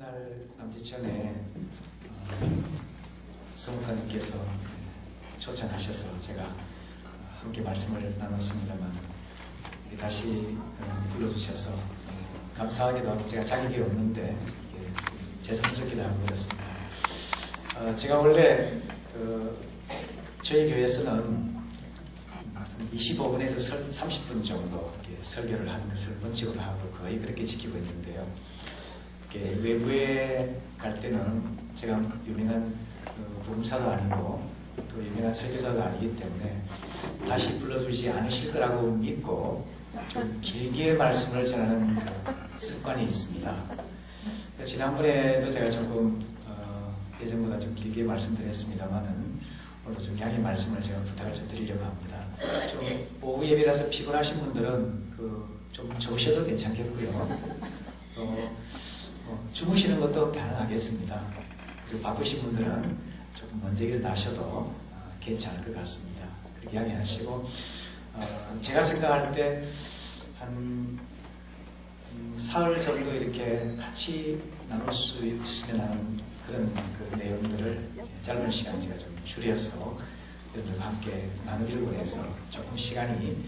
달 남짓 전에 성목사님께서 초청하셔서 제가 함께 말씀을 나눴습니다만 다시 불러주셔서 감사하게도 제가 자격이 없는데 죄송스럽기도 하고 그렇습니다. 제가 원래 저희 교회에서는 25분에서 30분 정도 설교를 하는 것을 원칙으로 하고 거의 그렇게 지키고 있는데요. 외부에 갈 때는 제가 유명한 부흥사도 아니고 또 유명한 설교사도 아니기 때문에 다시 불러주지 않으실 거라고 믿고 좀 길게 말씀을 전하는 습관이 있습니다. 지난번에도 제가 조금 예전보다 좀 길게 말씀드렸습니다만은 오늘 좀 양해 말씀을 제가 부탁을 좀 드리려고 합니다. 좀 오후 예배라서 피곤하신 분들은 좀 좋으셔도 괜찮겠고요. 또 주무시는 것도 가능하겠습니다. 그리고 바쁘신 분들은 조금 먼저 일어나셔도 괜찮을 것 같습니다. 그렇게 양해하시고 제가 생각할 때 한 사흘 정도 이렇게 같이 나눌 수 있으면 하는 그런 내용들을 짧은 시간 제가 좀 줄여서 여러분들과 함께 나누기로 원해서 조금 시간이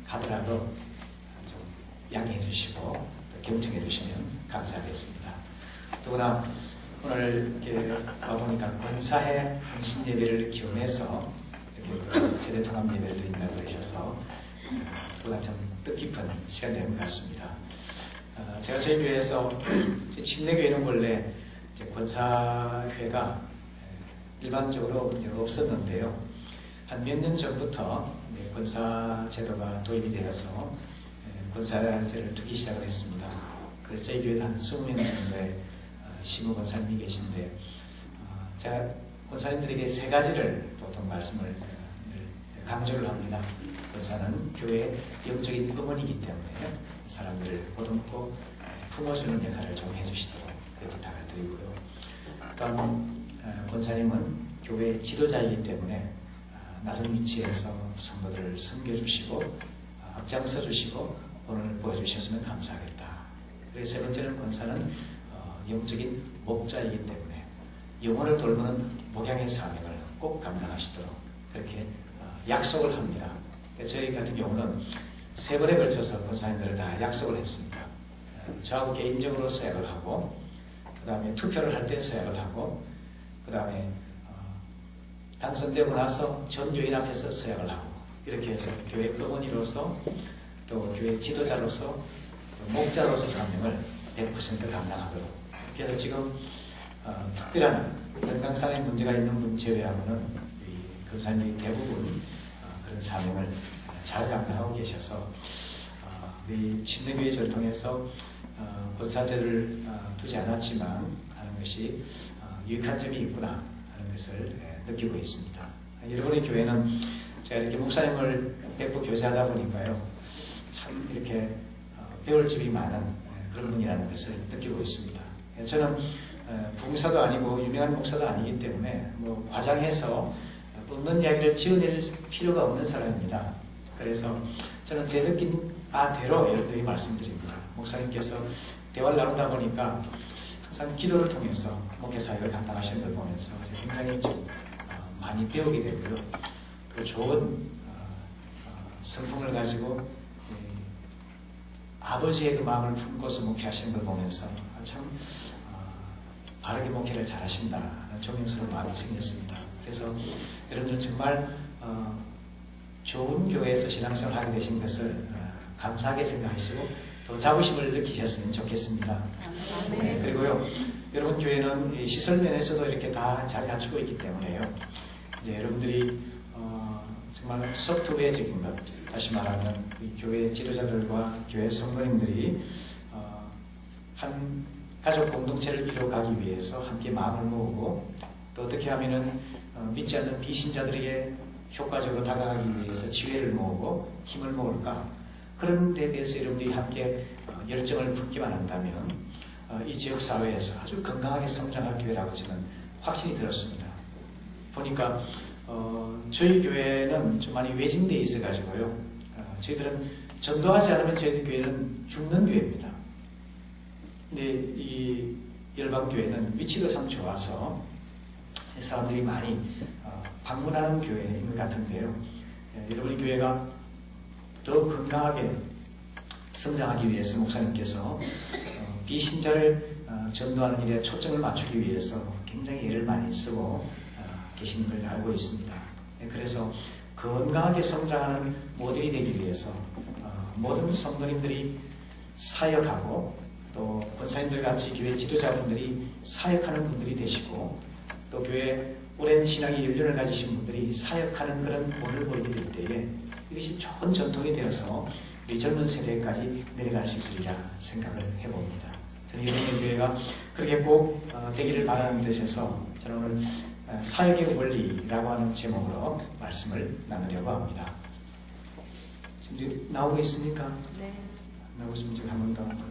가더라도 좀 양해해 주시고 경청해 주시면 감사하겠습니다. 또나 오늘 이렇게 와보니까 권사회 헌신 예배를 기원해서 이렇게 세대 통합 예배를 드린다고 그러셔서 또나 참 뜻깊은 시간 된 것 같습니다. 제가 저희 교회에서 침례교회는 원래 권사회가 일반적으로 없었는데요. 한 몇 년 전부터 권사 제도가 도입이 되어서 권사제를 두기 시작을 했습니다. 그래서 저희 교회에 한 20명 정도의 시무 권사님이 계신데 제가 권사님들에게 세 가지를 보통 말씀을 강조를 합니다. 권사는 교회의 영적인 어머니이기 때문에 사람들을 보듬고 품어주는 역할을 좀 해주시도록 부탁을 드리고요. 또한 권사님은 교회의 지도자이기 때문에 낮은 위치에서 성도들을 섬겨주시고 앞장서 주시고 오늘 보여주셨으면 감사하겠다. 그래서 세 번째는 권사는 영적인 목자이기 때문에 영혼을 돌보는 목양의 사명을 꼭 감당하시도록 그렇게 약속을 합니다. 저희 같은 경우는 세 번에 걸쳐서 권사님들을 다 약속을 했습니다. 저하고 개인적으로 서약을 하고 그 다음에 투표를 할 때 서약을 하고 그 다음에 당선되고 나서 전 교인 앞에서 서약을 하고 이렇게 해서 교회 어머니로서 또 교회 지도자로서 또 목자로서 사명을 100% 감당하도록. 그래서 지금 특별한 건강상의 문제가 있는 분 제외하고는 권사님들이 대부분 그런 사명을 잘 감당하고 계셔서 우리 침례교회 저를 통해서 권사제를 두지 않았지만 하는 것이 유익한 점이 있구나 하는 것을 느끼고 있습니다. 여러분의 교회는 제가 이렇게 목사님을 뵙고 교제하다 보니까요 참 이렇게 배울 점이 많은 그런 분이라는 것을 느끼고 있습니다. 저는 부흥사도 아니고 유명한 목사도 아니기 때문에 과장해서 없는 이야기를 지어낼 필요가 없는 사람입니다. 그래서 저는 제 느낀 바대로 여러분들이 말씀드립니다. 목사님께서 대화를 나누다 보니까 항상 기도를 통해서 목회사역을 감당하시는 걸 보면서 굉장히 좀 많이 배우게 되고요. 그 좋은 성품을 가지고 아버지의 그 마음을 품고서 목회하시는 걸 보면서 참 바르게 목회를 잘하신다는 존경스러운 마음이 생겼습니다. 그래서 여러분들 정말 좋은 교회에서 신앙생활을 하게 되신 것을 감사하게 생각하시고 또 자부심을 느끼셨으면 좋겠습니다. 네, 그리고요 여러분 교회는 시설 면에서도 이렇게 다 잘 갖추고 있기 때문에요. 이제 여러분들이 정말 소프트웨어적인 것, 다시 말하면 교회 지도자들과 교회 성도님들이 한 가족 공동체를 이루어가기 위해서 함께 마음을 모으고 또 어떻게 하면은 믿지 않는 비신자들에게 효과적으로 다가가기 위해서 지혜를 모으고 힘을 모을까 그런 데 대해서 여러분들이 함께 열정을 품기만 한다면 이 지역사회에서 아주 건강하게 성장할 교회라고 저는 확신이 들었습니다. 보니까 저희 교회는 좀 많이 외진되어 있어가지고요 저희들은 전도하지 않으면 저희 교회는 죽는 교회입니다. 근데 이 열방교회는 위치도 참 좋아서 사람들이 많이 방문하는 교회인 것 같은데요. 여러분의 교회가 더 건강하게 성장하기 위해서 목사님께서 비신자를 전도하는 일에 초점을 맞추기 위해서 굉장히 애를 많이 쓰고 계시는 걸 알고 있습니다. 그래서 건강하게 성장하는 모델이 되기 위해서 모든 성도님들이 사역하고 또 권사님들 같이 교회 지도자분들이 사역하는 분들이 되시고 또 교회 오랜 신앙의 연륜을 가지신 분들이 사역하는 그런 본을 보이게 될 때에 이것이 좋은 전통이 되어서 우리 젊은 세대까지 내려갈 수 있으리라 생각을 해봅니다. 저는 이번 교회가 그렇게 꼭 되기를 바라는 뜻에서 저는 오늘 사역의 원리라고 하는 제목으로 말씀을 나누려고 합니다. 지금 나오고 있습니까? 네. 나오고 있으면 지금 한 번 더.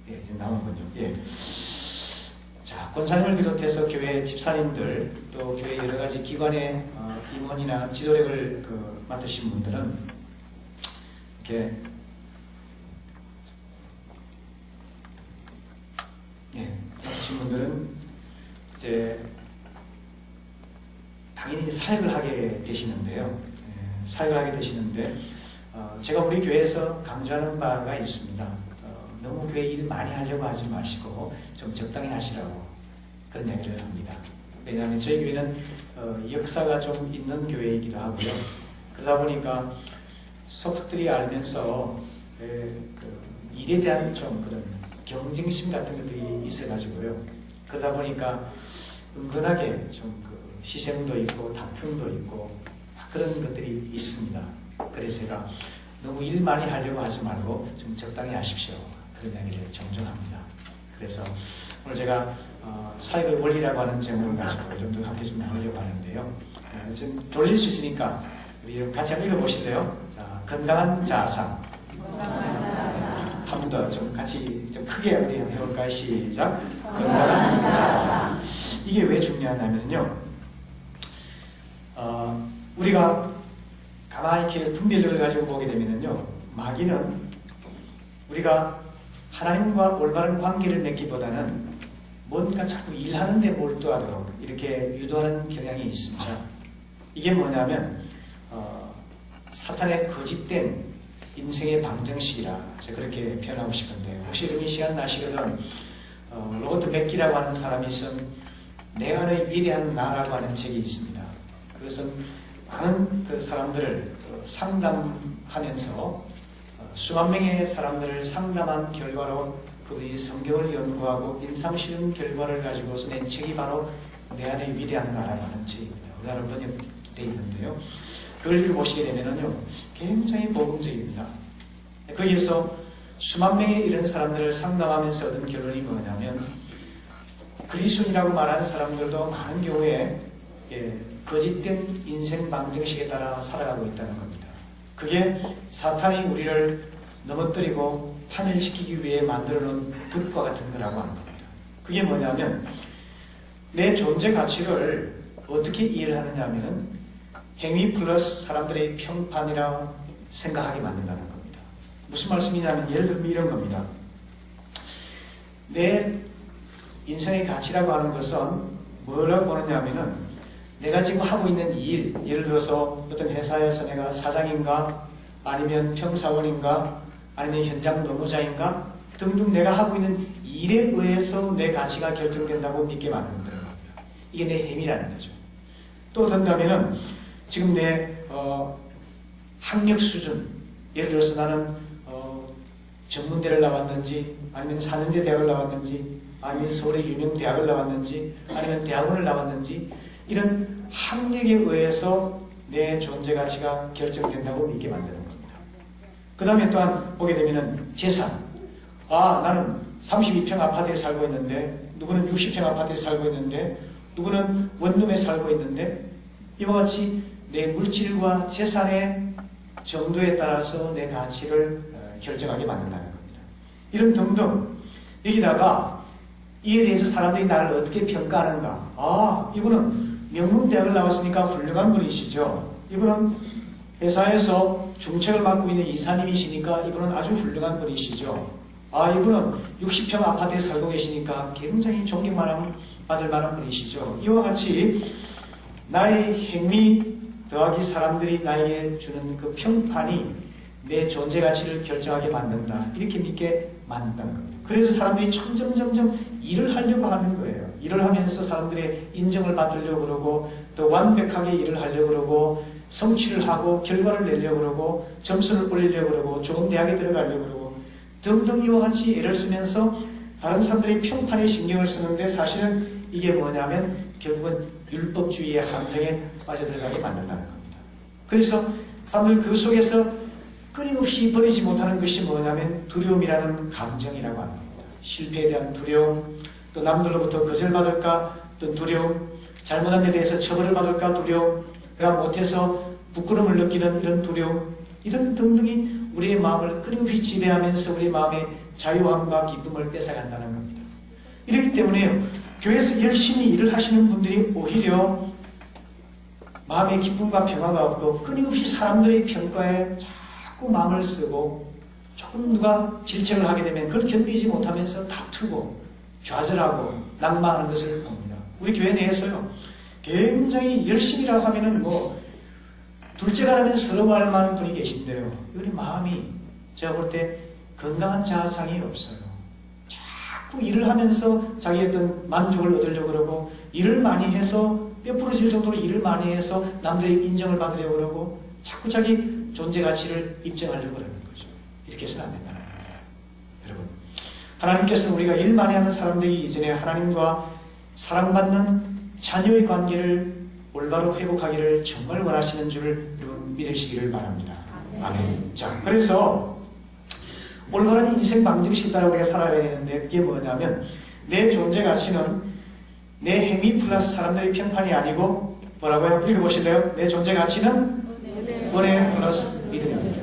예, 지금 나오는군요. 예. 자, 권사님을 비롯해서 교회 집사님들 또 교회 여러 가지 기관의 임원이나 지도력을 맡으신 분들은 이렇게 맡으신 분들은 이제 당연히 사역을 하게 되시는데요. 사역을 하게 되시는데 제가 우리 교회에서 강조하는 바가 있습니다. 너무 교회 일 많이 하려고 하지 마시고 좀 적당히 하시라고 그런 이야기를 합니다. 왜냐하면 저희 교회는 역사가 좀 있는 교회이기도 하고요. 그러다 보니까 소득들이 알면서 일에 대한 좀 그런 경쟁심 같은 것들이 있어가지고요. 그러다 보니까 은근하게 좀 시샘도 있고 다툼도 있고 그런 것들이 있습니다. 그래서 제가 너무 일 많이 하려고 하지 말고 좀 적당히 하십시오. 그런 이야기를 종종 합니다. 그래서 오늘 제가 사역의 원리라고 하는 제목을 가지고 좀 더 함께 좀 나누려고 하는데요. 좀 졸릴 수 있으니까 우리 좀 같이 한번 읽어보실래요? 자, 건강한 자아상. 한 번 더 좀 같이 좀 크게 우리 한번 해볼까요? 시작. 건강한 자아상. 이게 왜 중요하냐면요. 우리가 가만히 이렇게 분별력을 가지고 보게 되면요. 마귀는 우리가 하나님과 올바른 관계를 맺기보다는 뭔가 자꾸 일하는 데 몰두하도록 이렇게 유도하는 경향이 있습니다. 이게 뭐냐면 사탄의 거짓된 인생의 방정식이라 제가 그렇게 표현하고 싶은데 혹시 여러분 이 시간 나시거든 로버트 맥기라고 하는 사람이 쓴 내 안의 위대한 나라고 하는 책이 있습니다. 그것은 많은 그 사람들을 상담하면서 수만 명의 사람들을 상담한 결과로 그들이 성경을 연구하고 임상실험 결과를 가지고서 낸 책이 바로 내 안의 위대한 나라고 하는 책입니다. 우리나라로 번역되어 있는데요. 그걸 읽어보시게 되면요 굉장히 복음적입니다. 거기에서 수만 명의 이런 사람들을 상담하면서 얻은 결론이 뭐냐면 그리스도인이라고 말하는 사람들도 많은 경우에 거짓된 인생 방정식에 따라 살아가고 있다는 겁니다. 그게 사탄이 우리를 넘어뜨리고 파멸시키기 위해 만들어놓은 덫과 같은 거라고 하는 겁니다. 그게 뭐냐면 내 존재 가치를 어떻게 이해를 하느냐 하면 행위 플러스 사람들의 평판이라 생각하게 만든다는 겁니다. 무슨 말씀이냐면 예를 들면 이런 겁니다. 내 인생의 가치라고 하는 것은 뭐라고 보느냐 하면은 내가 지금 하고 있는 일, 예를 들어서 어떤 회사에서 내가 사장인가 아니면 평사원인가 아니면 현장 노무자인가 등등 내가 하고 있는 일에 의해서 내 가치가 결정된다고 믿게 만드는 겁니다. 이게 내 행위라는 거죠. 또 든다면은 지금 내 학력 수준, 예를 들어서 나는 전문대를 나왔는지 아니면 4년제 대학을 나왔는지 아니면 서울의 유명 대학을 나왔는지 아니면 대학원을 나왔는지 이런 학력에 의해서 내 존재 가치가 결정된다고 믿게 만드는 겁니다. 그 다음에 또한 보게 되면은 재산. 나는 32평 아파트에 살고 있는데 누구는 60평 아파트에 살고 있는데 누구는 원룸에 살고 있는데 이와 같이 내 물질과 재산의 정도에 따라서 내 가치를 결정하게 만든다는 겁니다. 이런 등등 여기다가 이에 대해서 사람들이 나를 어떻게 평가하는가. 이분은 명문대학을 나왔으니까 훌륭한 분이시죠. 이분은 회사에서 중책을 맡고 있는 이사님이시니까 이분은 아주 훌륭한 분이시죠. 이분은 60평 아파트에 살고 계시니까 굉장히 존경받을 만한 분이시죠. 이와 같이 나의 행위 더하기 사람들이 나에게 주는 그 평판이 내 존재 가치를 결정하게 만든다. 이렇게 믿게 만든다는 겁니다. 그래서 사람들이 점점 일을 하려고 하는 거예요. 일을 하면서 사람들의 인정을 받으려고 그러고 또 완벽하게 일을 하려고 그러고 성취를 하고 결과를 내려고 그러고 점수를 올리려고 그러고 좋은 대학에 들어가려고 그러고 등등 이와 같이 애를 쓰면서 다른 사람들의 평판에 신경을 쓰는데 사실은 이게 뭐냐면 결국은 율법주의의 함정에 빠져들어가게 만든다는 겁니다. 그래서 사람들 그 속에서 끊임없이 버리지 못하는 것이 뭐냐면 두려움이라는 감정이라고 합니다. 실패에 대한 두려움, 또 남들로부터 거절받을까 어떤 두려움, 잘못한 데 대해서 처벌을 받을까 두려움, 내가 못해서 부끄러움을 느끼는 이런 두려움, 이런 등등이 우리의 마음을 끊임없이 지배하면서 우리 마음의 자유함과 기쁨을 뺏어간다는 겁니다. 이렇기 때문에요, 교회에서 열심히 일을 하시는 분들이 오히려 마음의 기쁨과 평화가 없고 끊임없이 사람들의 평가에 자꾸 마음을 쓰고 조금 누가 질책을 하게 되면 그걸 견디지 못하면서 다투고 좌절하고 낙마하는 것을 봅니다. 우리 교회 내에서요, 굉장히 열심히라고 하면은 둘째가 라면 서러워할 만한 분이 계신데요, 우리 마음이 제가 볼 때 건강한 자아상이 없어요. 자꾸 일을 하면서 자기의 어떤 만족을 얻으려고 그러고 일을 많이 해서 뼈 부러질 정도로 일을 많이 해서 남들의 인정을 받으려고 그러고 자꾸 자기 존재 가치를 입증하려고 그러는 거죠. 이렇게 해서는 안 된다는 겁니다. 여러분, 하나님께서는 우리가 일 많이 하는 사람들이 이전에 하나님과 사랑받는 자녀의 관계를 올바로 회복하기를 정말 원하시는 줄 여러분 믿으시기를 바랍니다. 아멘. 자, 그래서 올바른 인생 방정식에 따라 우리가 살아야 되는데 그게 뭐냐면 내 존재 가치는 내 행위 플러스 사람들의 평판이 아니고 뭐라고요? 읽어보실래요? 내 존재 가치는 은혜 플러스 믿음입니다.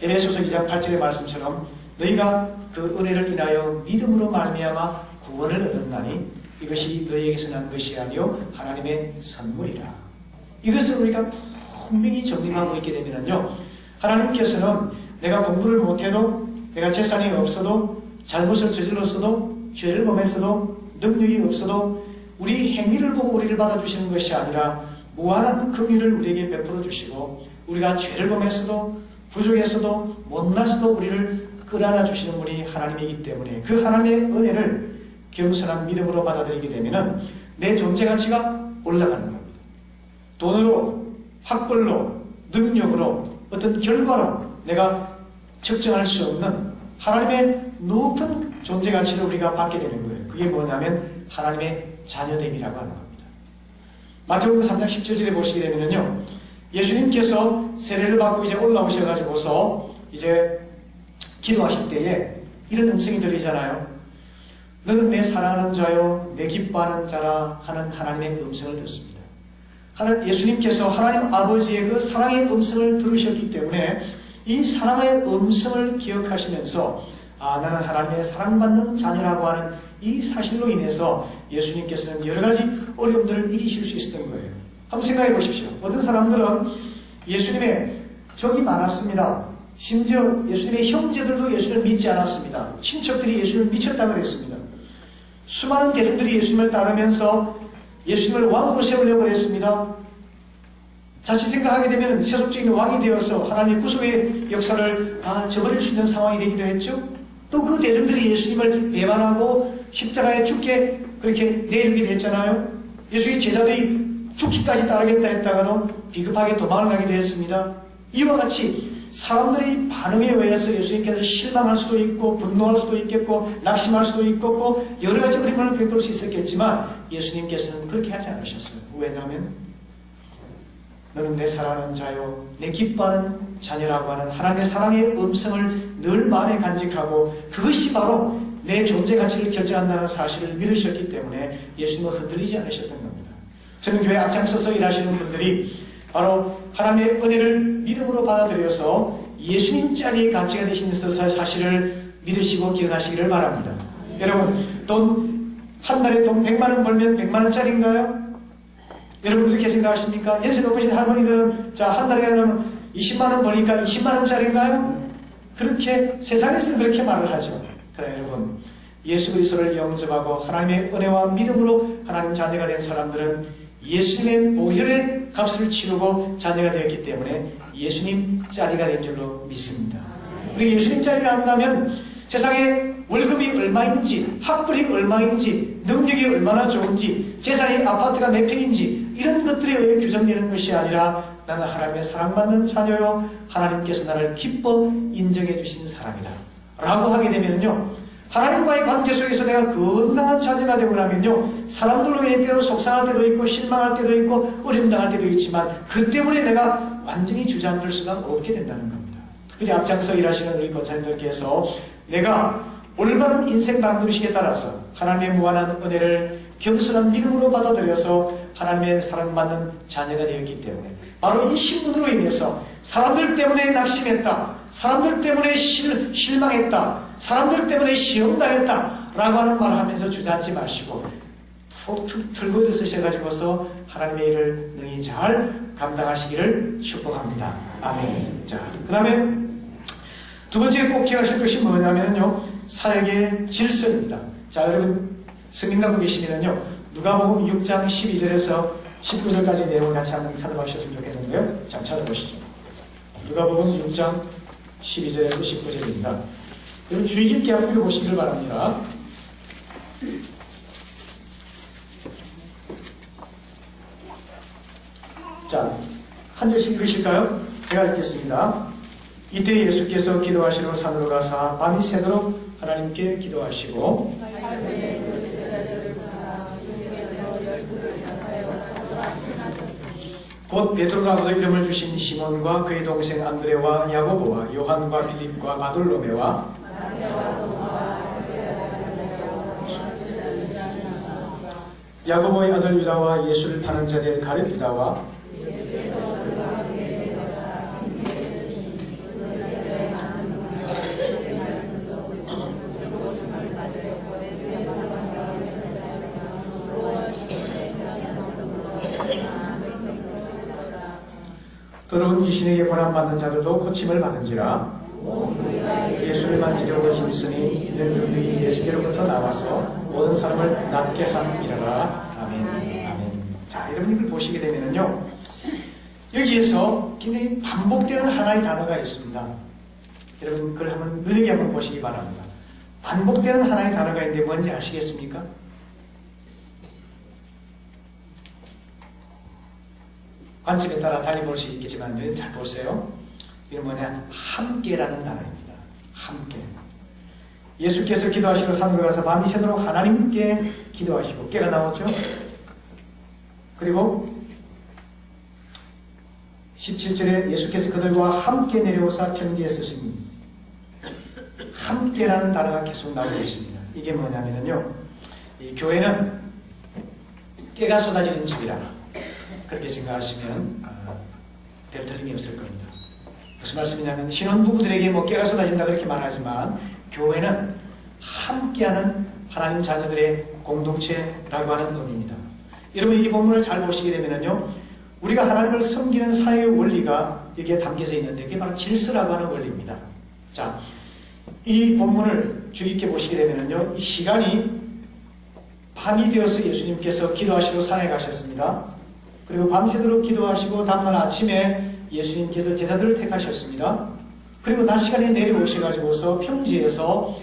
에베소서 2장 8절의 말씀처럼 너희가 그 은혜를 인하여 믿음으로 말미암아 구원을 얻었나니 이것이 너희에게서 난 것이 아니요 하나님의 선물이라. 이것을 우리가 분명히 정립하고 있게 되면요, 하나님께서는 내가 공부를 못해도, 내가 재산이 없어도, 잘못을 저질렀어도, 죄를 범했어도, 능력이 없어도 우리 행위를 보고 우리를 받아주시는 것이 아니라 무한한 긍휼을 우리에게 베풀어 주시고 우리가 죄를 범했어도 부족했어도 못났어도 우리를 끌어안아 주시는 분이 하나님이기 때문에 그 하나님의 은혜를 겸손한 믿음으로 받아들이게 되면 내 존재 가치가 올라가는 겁니다. 돈으로, 학벌로, 능력으로, 어떤 결과로 내가 측정할 수 없는 하나님의 높은 존재 가치를 우리가 받게 되는 거예요. 그게 뭐냐면 하나님의 자녀됨이라고 하는 겁니다. 마태복음 3장 17절에 보시게 되면요, 예수님께서 세례를 받고 이제 올라오셔가지고서 이제 기도하실 때에 이런 음성이 들리잖아요. 너는 내 사랑하는 자요, 내 기뻐하는 자라 하는 하나님의 음성을 듣습니다. 예수님께서 하나님 아버지의 그 사랑의 음성을 들으셨기 때문에 이 사랑의 음성을 기억하시면서 나는 하나님의 사랑받는 자녀라고 하는 이 사실로 인해서 예수님께서는 여러 가지 어려움들을 이기실 수 있었던 거예요. 한번 생각해 보십시오. 어떤 사람들은 예수님의 적이 많았습니다. 심지어 예수님의 형제들도 예수님을 믿지 않았습니다. 친척들이 예수님을 미쳤다고 그랬습니다. 수많은 대중들이 예수님을 따르면서 예수님을 왕으로 세우려고 했습니다. 자칫 생각하게 되면 세속적인 왕이 되어서 하나님의 구속의 역사를 다 저버릴 수 있는 상황이 되기도 했죠. 또 그 대중들이 예수님을 배반하고 십자가에 죽게 그렇게 내리게 됐잖아요. 예수의 제자들이 죽기까지 따르겠다 했다가는 비급하게 도망을 가기도 했습니다. 이와 같이 사람들의 반응에 의해서 예수님께서 실망할 수도 있고 분노할 수도 있겠고 낙심할 수도 있고 여러 가지 어려움을 겪을 수 있었겠지만 예수님께서는 그렇게 하지 않으셨어요. 왜냐하면 너는 내 사랑하는 자요, 내 기뻐하는 자녀라고 하는 하나님의 사랑의 음성을 늘 마음에 간직하고 그것이 바로 내 존재 가치를 결정한다는 사실을 믿으셨기 때문에 예수님은 흔들리지 않으셨던 겁니다. 저는 교회 앞장서서 일하시는 분들이 바로 하나님의 은혜를 믿음으로 받아들여서 예수님 자리의 가치가 되신 사실을 믿으시고 기억하시기를 바랍니다. 여러분, 한 달에 돈 100만 원 벌면 100만 원짜리인가요? 여러분 그렇게 생각하십니까? 예수 높으신 할머니들은 한 달에 20만 원 버니까 20만 원짜리인가요? 그렇게 세상에서는 그렇게 말을 하죠. 그러나 여러분, 예수 그리스도를 영접하고 하나님의 은혜와 믿음으로 하나님 자녀가 된 사람들은 예수님의 보혈의 값을 치르고 자녀가 되었기 때문에 예수님 자리가 된 줄로 믿습니다. 우리 예수님 자리를 한다면 세상에 월급이 얼마인지, 학벌이 얼마인지, 능력이 얼마나 좋은지, 재산이 아파트가 몇 평인지 이런 것들에 의해 규정되는 것이 아니라 나는 하나님의 사랑받는 자녀요, 하나님께서 나를 기뻐 인정해 주신 사람이다 라고 하게 되면요, 하나님과의 관계 속에서 내가 건강한 자녀가 되고 나면요, 사람들로 인해 때로 속상할 때도 있고 실망할 때도 있고 어려움 당할 때도 있지만 그 때문에 내가 완전히 주저앉을 수가 없게 된다는 겁니다. 특별히 앞장서 일하시는 우리 권사님들께서 내가 올바른 인생 방법의식에 따라서 하나님의 무한한 은혜를 겸손한 믿음으로 받아들여서 하나님의 사랑받는 자녀가 되었기 때문에 바로 이 신분으로 인해서 사람들 때문에 낙심했다, 사람들 때문에 실망했다, 사람들 때문에 시험당했다 라고 하는 말을 하면서 주저앉지 마시고 푹 들고 일어서셔가지고서 하나님의 일을 능히 잘 감당하시기를 축복합니다. 아멘. 자, 그 다음에 두 번째 꼭 기억하실 것이 뭐냐면요, 사역의 질서입니다. 자, 여러분 성경 갖고 계시면요, 누가복음 6장 12절에서 19절까지 내용을 같이 한번 찾아보셨으면 좋겠는데요. 자, 찾아보시죠. 누가복음 6장 12절에서 19절입니다. 여러분 주의 깊게 한번 읽어보시기를 바랍니다. 자, 한 절씩 읽으실까요? 제가 읽겠습니다. 이때 예수께서 기도하시러 산으로 가사 밤이 새도록 하나님께 기도하시고 곧 베드로라고도 이름을 주신 시몬과 그의 동생 안드레와 야고보와 요한과 빌립과 바돌로메와 야고보의 아들 유다와 예수를 파는 자들 가룟 유다와 더러운 귀신에게 고난받는 자들도 고침을 받은지라. 예수를 만지려고 힘쓰니 이는 능력이 예수께로부터 나와서 모든 사람을 낫게 함이라라. 아멘. 아멘. 자, 여러분 이걸 보시게 되면요, 여기에서 굉장히 반복되는 하나의 단어가 있습니다. 여러분 그걸 한번 눈여겨 한번 보시기 바랍니다. 반복되는 하나의 단어가 있는데 뭔지 아시겠습니까? 관점에 따라 달리 볼 수 있겠지만 잘 보세요. 이건 뭐냐? 함께라는 단어입니다. 함께. 예수께서 기도하시고 산으로 가서 밤이 새도록 하나님께 기도하시고 깨가 나오죠. 그리고 17절에 예수께서 그들과 함께 내려오사 편지에 쓰시니 함께라는 단어가 계속 나오고 있습니다. 이게 뭐냐면요, 이 교회는 깨가 쏟아지는 집이라 그렇게 생각하시면 별 틀림이 없을 겁니다. 무슨 말씀이냐면 신혼부부들에게 뭐 깨가 쏟아진다 그렇게 말하지만 교회는 함께하는 하나님 자녀들의 공동체라고 하는 의미입니다. 여러분 이 본문을 잘 보시게 되면요, 우리가 하나님을 섬기는 사회의 원리가 여기에 담겨져 있는데 그게 바로 질서라고 하는 원리입니다. 자, 이 본문을 주의 깊게 보시게 되면요, 이 시간이 밤이 되어서 예수님께서 기도하시러 산에 가셨습니다. 그리고 밤새도록 기도하시고 다음날 아침에 예수님께서 제자들을 택하셨습니다. 그리고 낮 시간에 내려오셔가지고서 평지에서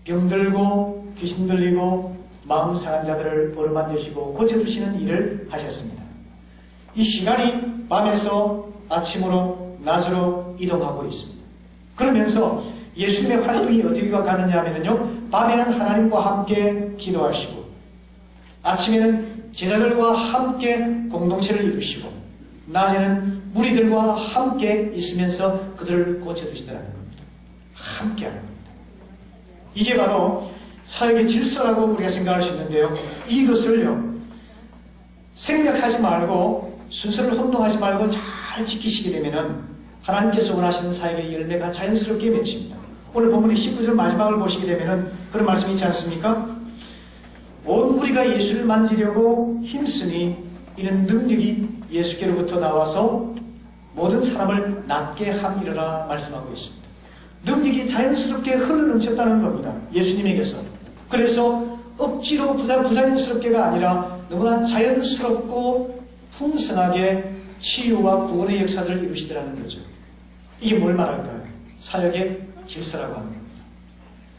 병들고 귀신 들리고 마음 상한 자들을 어루만지시고 고쳐주시는 일을 하셨습니다. 이 시간이 밤에서 아침으로 낮으로 이동하고 있습니다. 그러면서 예수님의 활동이 어디가 가느냐 하면요, 밤에는 하나님과 함께 기도하시고 아침에는 제자들과 함께 공동체를 이루시고 낮에는 무리들과 함께 있으면서 그들을 고쳐주시더라는 겁니다. 함께하는 겁니다. 이게 바로 사역의 질서라고 우리가 생각할 수 있는데요, 이것을요 생략하지 말고 순서를 혼동하지 말고 잘 지키시게 되면은 하나님께서 원하시는 사역의 열매가 자연스럽게 맺힙니다. 오늘 본문의 19절 마지막을 보시게 되면은 그런 말씀이 있지 않습니까? 온 무리가 예수를 만지려고 힘쓰니 이는 능력이 예수께로부터 나와서 모든 사람을 낫게 함이라 말씀하고 있습니다. 능력이 자연스럽게 흘러넘쳤다는 겁니다. 예수님에게서. 그래서 억지로 부자연스럽게가 아니라 너무나 자연스럽고 풍성하게 치유와 구원의 역사를 이루시더라는 거죠. 이게 뭘 말할까요? 사역의 질서라고 하는 겁니다.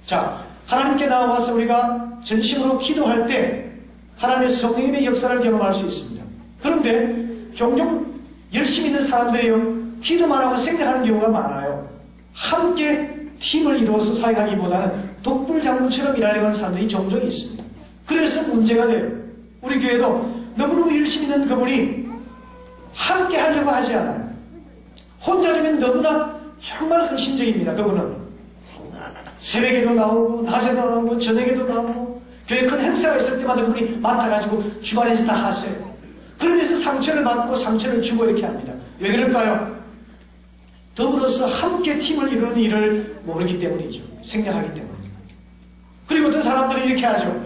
자, 하나님께 나와서 우리가 전심으로 기도할 때 하나님의 성령님의 역사를 경험할 수 있습니다. 그런데 종종 열심히 있는 사람들이요, 기도만 하고 생각하는 경우가 많아요. 함께 팀을 이루어서 사역하기보다는 독불장군처럼 일하려는 사람들이 종종 있습니다. 그래서 문제가 돼요. 우리 교회도 너무너무 열심히 있는 그분이 함께 하려고 하지 않아요. 혼자 되면 너무나 정말 헌신적입니다. 그분은 새벽에도 나오고 낮에도 나오고 저녁에도 나오고 교회 큰 행사가 있을 때마다 그분이 맡아가지고 주말에서 다 하세요. 그러면서 상처를 받고 상처를 주고 이렇게 합니다. 왜 그럴까요? 더불어서 함께 팀을 이루는 일을 모르기 때문이죠. 생략하기 때문입니다. 그리고 어떤 사람들은 이렇게 하죠.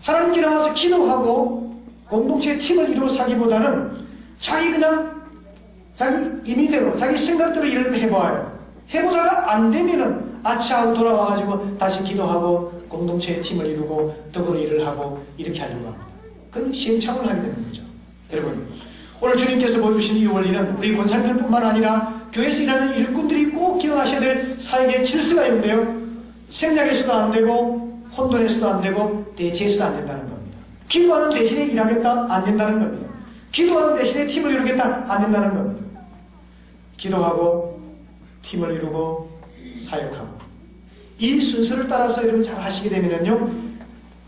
하나님께 나와서 기도하고 공동체의 팀을 이루어서 하기보다는 자기 임의대로 자기 생각대로 일을 해봐요. 해보다가 안 되면은 아차하고 돌아와가지고 다시 기도하고 공동체의 팀을 이루고 더불어 일을 하고 이렇게 하려고 합니다. 그런 시행착오를 하게 되는 거죠. 여러분, 오늘 주님께서 보여주신 이 원리는 우리 권사님들뿐만 아니라 교회에서 일하는 일꾼들이 꼭 기억하셔야 될 사역의 질서가 있는데요. 생략에서도 안 되고 혼돈에서도 안 되고 대치에서도 안 된다는 겁니다. 기도하는 대신에 일하겠다? 안 된다는 겁니다. 기도하는 대신에 팀을 이루겠다? 안 된다는 겁니다. 기도하고 팀을 이루고 사역하고 이 순서를 따라서 여러분 잘 하시게 되면요,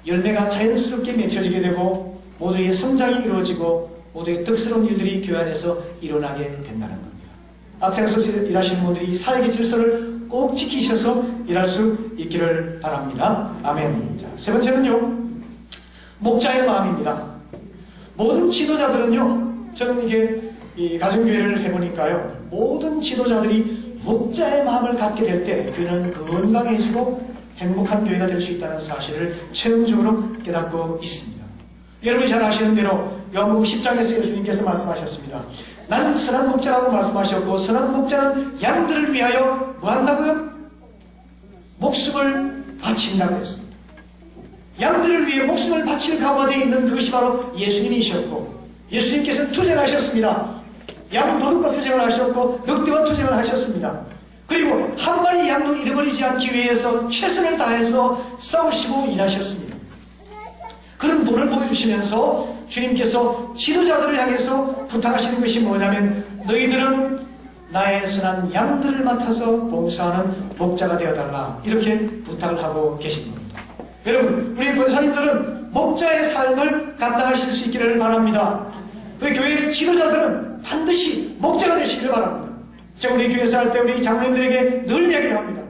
열매가 자연스럽게 맺혀지게 되고 모두의 성장이 이루어지고 모두의 덕스러운 일들이 교회 안에서 일어나게 된다는 겁니다. 앞장서 일하시는 분들이 이 사역의 질서를 꼭 지키셔서 일할 수 있기를 바랍니다. 아멘. 자, 세 번째는요, 목자의 마음입니다. 모든 지도자들은요, 저는 이게 이 가정교회를 해보니까요, 모든 지도자들이 목자의 마음을 갖게 될 때 교회는 건강해지고 행복한 교회가 될 수 있다는 사실을 체험적으로 깨닫고 있습니다. 여러분이 잘 아시는 대로 요한복음 10장에서 예수님께서 말씀하셨습니다. 나는 선한 목자라고 말씀하셨고, 선한 목자는 양들을 위하여 뭐 한다고요? 목숨을 바친다고 했습니다. 양들을 위해 목숨을 바칠 각오가 되어 있는 그것이 바로 예수님이셨고, 예수님께서 투쟁을 하셨습니다. 양 도둑과 투쟁을 하셨고 늑대와 투쟁을 하셨습니다. 그리고 한 마리 양도 잃어버리지 않기 위해서 최선을 다해서 싸우시고 일하셨습니다. 그런 분을 보여주시면서 주님께서 지도자들을 향해서 부탁하시는 것이 뭐냐면, 너희들은 나의 선한 양들을 맡아서 봉사하는 목자가 되어달라, 이렇게 부탁을 하고 계신 겁니다. 여러분, 우리 권사님들은 목자의 삶을 감당하실 수 있기를 바랍니다. 우리 교회의 지도자들은 반드시 목자가 되시기를 바랍니다. 제가 우리 교회에서 할 때 우리 장로님들에게 늘 이야기를 합니다.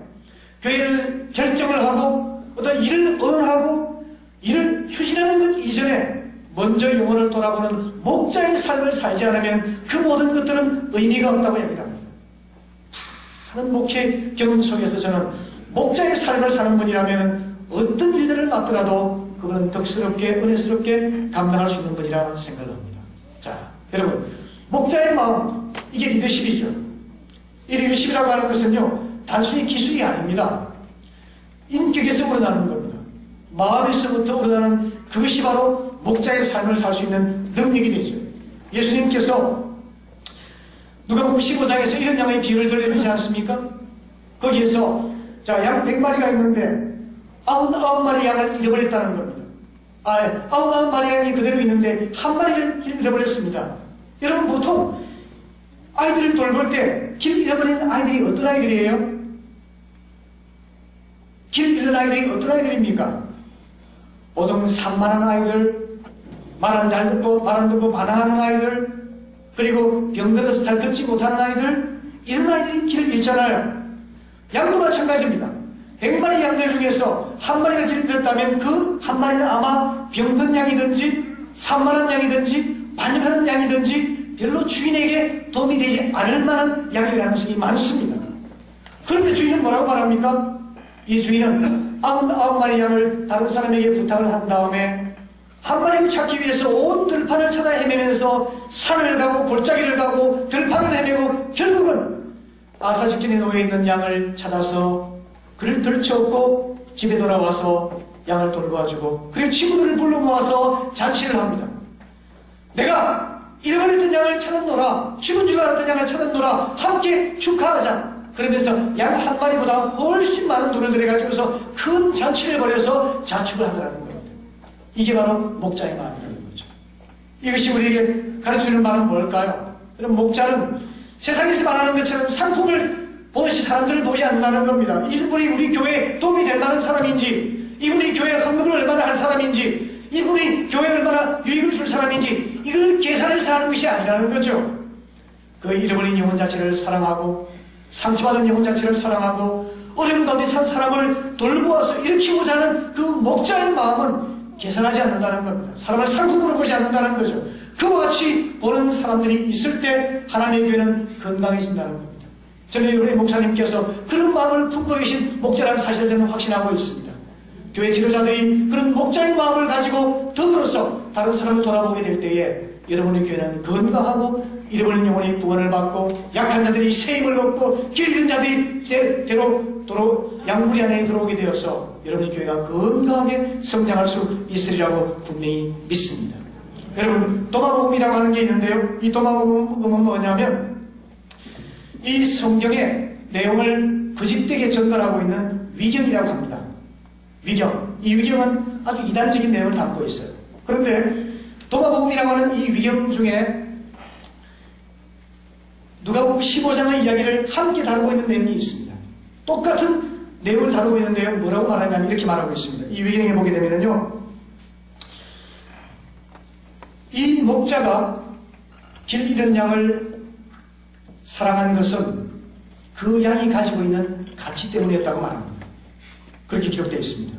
교회를 결정을 하고 어떤 일을 언하고 일을 추진하는 것 이전에 먼저 영혼을 돌아보는 목자의 삶을 살지 않으면 그 모든 것들은 의미가 없다고 얘기합니다. 많은 목회 경험 속에서 저는 목자의 삶을 사는 분이라면 어떤 일들을 맡더라도 그건 덕스럽게 은혜스럽게 감당할 수 있는 분이라 생각합니다. 자, 여러분, 목자의 마음, 이게 리더십이죠. 이 리더십이라고 하는 것은요, 단순히 기술이 아닙니다. 인격에서 우러나는 겁니다. 마음에서부터 우러나는 그것이 바로 목자의 삶을 살 수 있는 능력이 되죠. 예수님께서 누가복음 15장에서 이런 양의 비유를 들려주지 않습니까? 거기에서 자, 양 100마리가 있는데 99마리 양을 잃어버렸다는 겁니다. 99마리 양이 그대로 있는데 한 마리를 잃어버렸습니다. 여러분, 보통 아이들을 돌볼 때 길 잃어버리는 아이들이 어떤 아이들이에요? 길 잃는 아이들이 어떤 아이들입니까? 보통 산만한 아이들, 말 안 듣고 반항하는 아이들, 그리고 병들어서 잘 걷지 못하는 아이들, 이런 아이들이 길을 잃잖아요. 양도 마찬가지입니다. 100마리 양들 중에서 한 마리가 길을 잃었다면 그 한 마리는 아마 병든 양이든지 산만한 양이든지 반역하는 양이든지 별로 주인에게 도움이 되지 않을 만한 양일 가능성이 많습니다. 그런데 주인은 뭐라고 말합니까? 이 주인은 99마리 양을 다른 사람에게 부탁을 한 다음에 한 마리를 찾기 위해서 온 들판을 찾아 헤매면서 산을 가고 골짜기를 가고 들판을 헤매고 결국은 아사 직전에 놓여있는 양을 찾아서 그를 들쳐업고 집에 돌아와서 양을 돌보아주고 그리고 친구들을 불러 모아서 잔치를 합니다. 내가 잃어버렸던 양을 찾았노라, 죽은 줄 알았던 양을 찾았노라, 함께 축하하자. 그러면서 양 한 마리보다 훨씬 많은 돈을 들여가지고서 큰 잔치를 벌여서 자축을 하더라는 겁니다. 이게 바로 목자의 마음이라는 거죠. 이것이 우리에게 가르쳐주는 말은 뭘까요? 그럼 목자는 세상에서 말하는 것처럼 상품을 보듯이 사람들을 보지 않는다는 겁니다. 이분이 우리 교회에 도움이 된다는 사람인지, 이분이 교회에 헌금을 얼마나 할 사람인지, 이분이 교회에 얼마나 유익을 줄 사람인지, 이걸 계산해서 하는 것이 아니라는 거죠. 그 잃어버린 영혼 자체를 사랑하고 상처받은 영혼 자체를 사랑하고 어려운 가운데 산 사람을 돌보아서 일으키고자 하는 그 목자의 마음은 계산하지 않는다는 겁니다. 사람을 상품으로 보지 않는다는 거죠. 그와 같이 보는 사람들이 있을 때 하나님의 교회는 건강해진다는 겁니다. 저는 우리 목사님께서 그런 마음을 품고 계신 목자라는 사실을 저는 확신하고 있습니다. 교회 지도자들이 그런 목자의 마음을 가지고 더불어서 다른 사람을 돌아보게 될 때에 여러분의 교회는 건강하고 잃어버린 영혼이 구원을 받고 약한 자들이 세임을 얻고 길 잃은 자들이 도로 양무리 안에 들어오게 되어서 여러분의 교회가 건강하게 성장할 수 있으리라고 분명히 믿습니다. 여러분, 도마복음이라고 하는 게 있는데요. 이 도마복음은 뭐냐면 이 성경의 내용을 거짓되게 전달하고 있는 위경이라고 합니다. 위경. 이 위경은 아주 이단적인 내용을 담고 있어요. 그런데 도마복음이라고 하는 이 위경 중에 누가복음 15장의 이야기를 함께 다루고 있는 내용이 있습니다. 똑같은 내용을 다루고 있는데요. 뭐라고 말하냐면 이렇게 말하고 있습니다. 이 위경에 보게 되면요. 이 목자가 길 잃은 양을 사랑하는 것은 그 양이 가지고 있는 가치 때문이었다고 말합니다. 그렇게 기록되어 있습니다.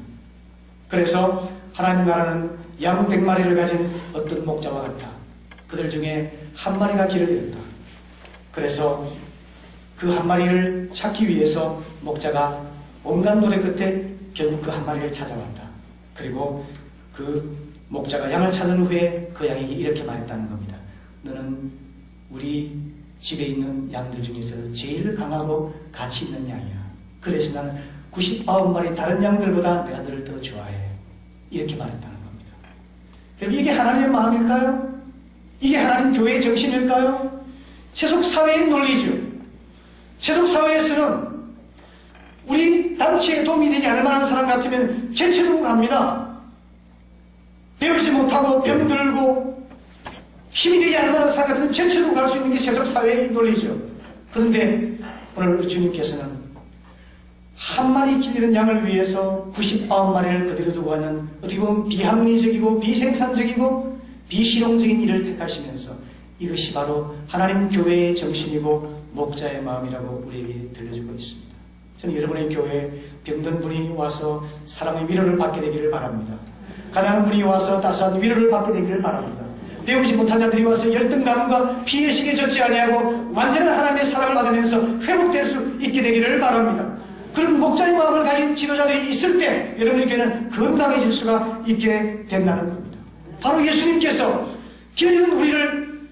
그래서 하나님 나라는 양 100마리를 가진 어떤 목자와 같다. 그들 중에 한 마리가 길을 잃었다. 그래서 그 한 마리를 찾기 위해서 목자가 온갖 노래 끝에 결국 그 한 마리를 찾아왔다. 그리고 그 목자가 양을 찾은 후에 그 양에게 이렇게 말했다는 겁니다. 너는 우리 집에 있는 양들 중에서 제일 강하고 가치 있는 양이야. 그래서 나는 99마리 다른 양들보다 내가 너를 더 좋아해. 이렇게 말했다는 겁니다. 여러분, 이게 하나님의 마음일까요? 이게 하나님 교회의 정신일까요? 세속사회의 논리죠. 세속사회에서는 우리 단체에 도움이 되지 않을 만한 사람 같으면 제쳐두고 합니다. 배우지 못하고 병들고 힘이 되지 않을 만한 사람 같으면 제쳐두고 갈 수 있는 게 세속사회의 논리죠. 그런데 오늘 주님께서는 한 마리 길 잃은 양을 위해서 99마리를 그대로 두고 하는 어떻게 보면 비합리적이고 비생산적이고 비실용적인 일을 택하시면서 이것이 바로 하나님 교회의 정신이고 목자의 마음이라고 우리에게 들려주고 있습니다. 저는 여러분의 교회에 병든 분이 와서 사랑의 위로를 받게 되기를 바랍니다. 가난한 분이 와서 따스한 위로를 받게 되기를 바랍니다. 배우지 못한 자들이 와서 열등 가문과 피해식에 젖지 아니하고 완전한 하나님의 사랑을 받으면서 회복될 수 있게 되기를 바랍니다. 그런 목자의 마음을 가진 지도자들이 있을 때 여러분의 교회는 건강해질 수가 있게 된다는 겁니다. 바로 예수님께서 길 잃은 우리를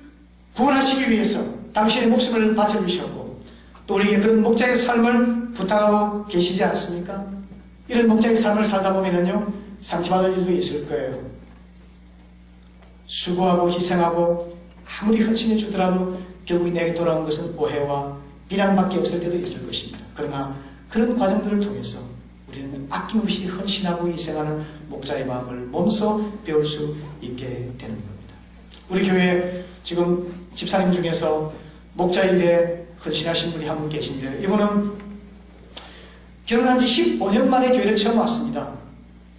구원하시기 위해서 당신의 목숨을 바쳐주셨고 또 우리에게 그런 목자의 삶을 부탁하고 계시지 않습니까? 이런 목자의 삶을 살다 보면은요, 상처받을 일도 있을 거예요. 수고하고 희생하고 아무리 헌신해 주더라도 결국 내게 돌아온 것은 오해와 비난밖에 없을 때도 있을 것입니다. 그러나 그런 과정들을 통해서 우리는 아낌없이 헌신하고 희생하는 목자의 마음을 몸소 배울 수 있게 되는 겁니다. 우리 교회에 지금 집사님 중에서 목자 일에 헌신하신 분이 한 분 계신데요. 이분은 결혼한 지 15년 만에 교회를 처음 왔습니다.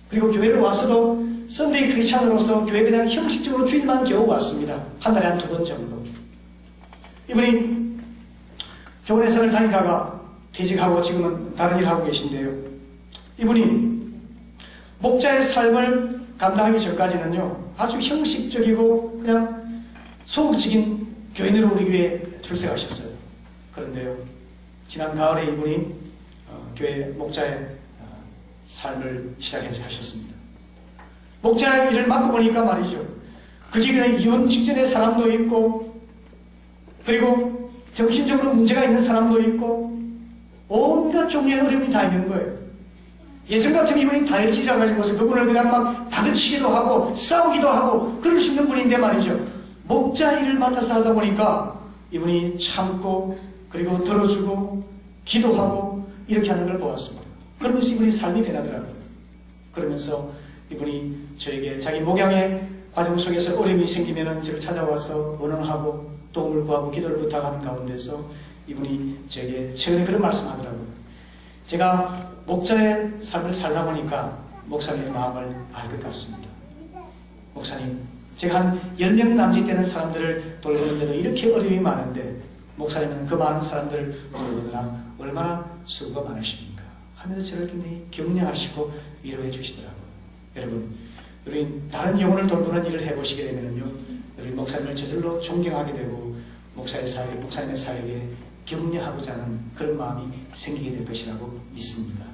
그리고 교회를 왔어도 썬데이 크리스찬으로서 교회에 대한 형식적으로 주일만 겨우 왔습니다. 한 달에 한 2번 정도. 이분이 좋은 회사를 다니다가 퇴직하고 지금은 다른 일을 하고 계신데요. 이분이 목자의 삶을 감당하기 전까지는요, 아주 형식적이고 그냥 소극적인 교인으로 우리 교회에 출석하셨어요. 그런데요, 지난 가을에 이분이 교회 목자의 삶을 시작하셨습니다. 목자의 일을 맡고 보니까 말이죠, 그 집에 이혼 직전의 사람도 있고, 그리고 정신적으로 문제가 있는 사람도 있고 온갖 종류의 어려움이 다 있는 거예요. 예전 같으면 이분이 다혈질이라 가지고서 그분을 그냥 막 다그치기도 하고 싸우기도 하고 그럴 수 있는 분인데 말이죠. 목자 일을 맡아서 하다 보니까 이분이 참고 그리고 들어주고 기도하고 이렇게 하는 걸 보았습니다. 그러면서 이분이 삶이 변하더라고요. 그러면서 이분이 저에게 자기 목양의 과정 속에서 어려움이 생기면은 저를 찾아와서 원언하고 도움을 구하고 기도를 부탁하는 가운데서 이분이 저에게 최근에 그런 말씀하더라고요. 제가 목자의 삶을 살다 보니까 목사님의 마음을 알 것 같습니다. 목사님, 제가 한 10명 남짓 되는 사람들을 돌보는데도 이렇게 어려움이 많은데 목사님은 그 많은 사람들을 돌보느라 얼마나 수고가 많으십니까? 하면서 저를 굉장히 격려하시고 위로해 주시더라고요. 여러분, 우리 다른 영혼을 돌보는 일을 해보시게 되면요, 우리 목사님을 저절로 존경하게 되고 목사님의 사역에 격려하고자 하는 그런 마음이 생기게 될 것이라고 믿습니다.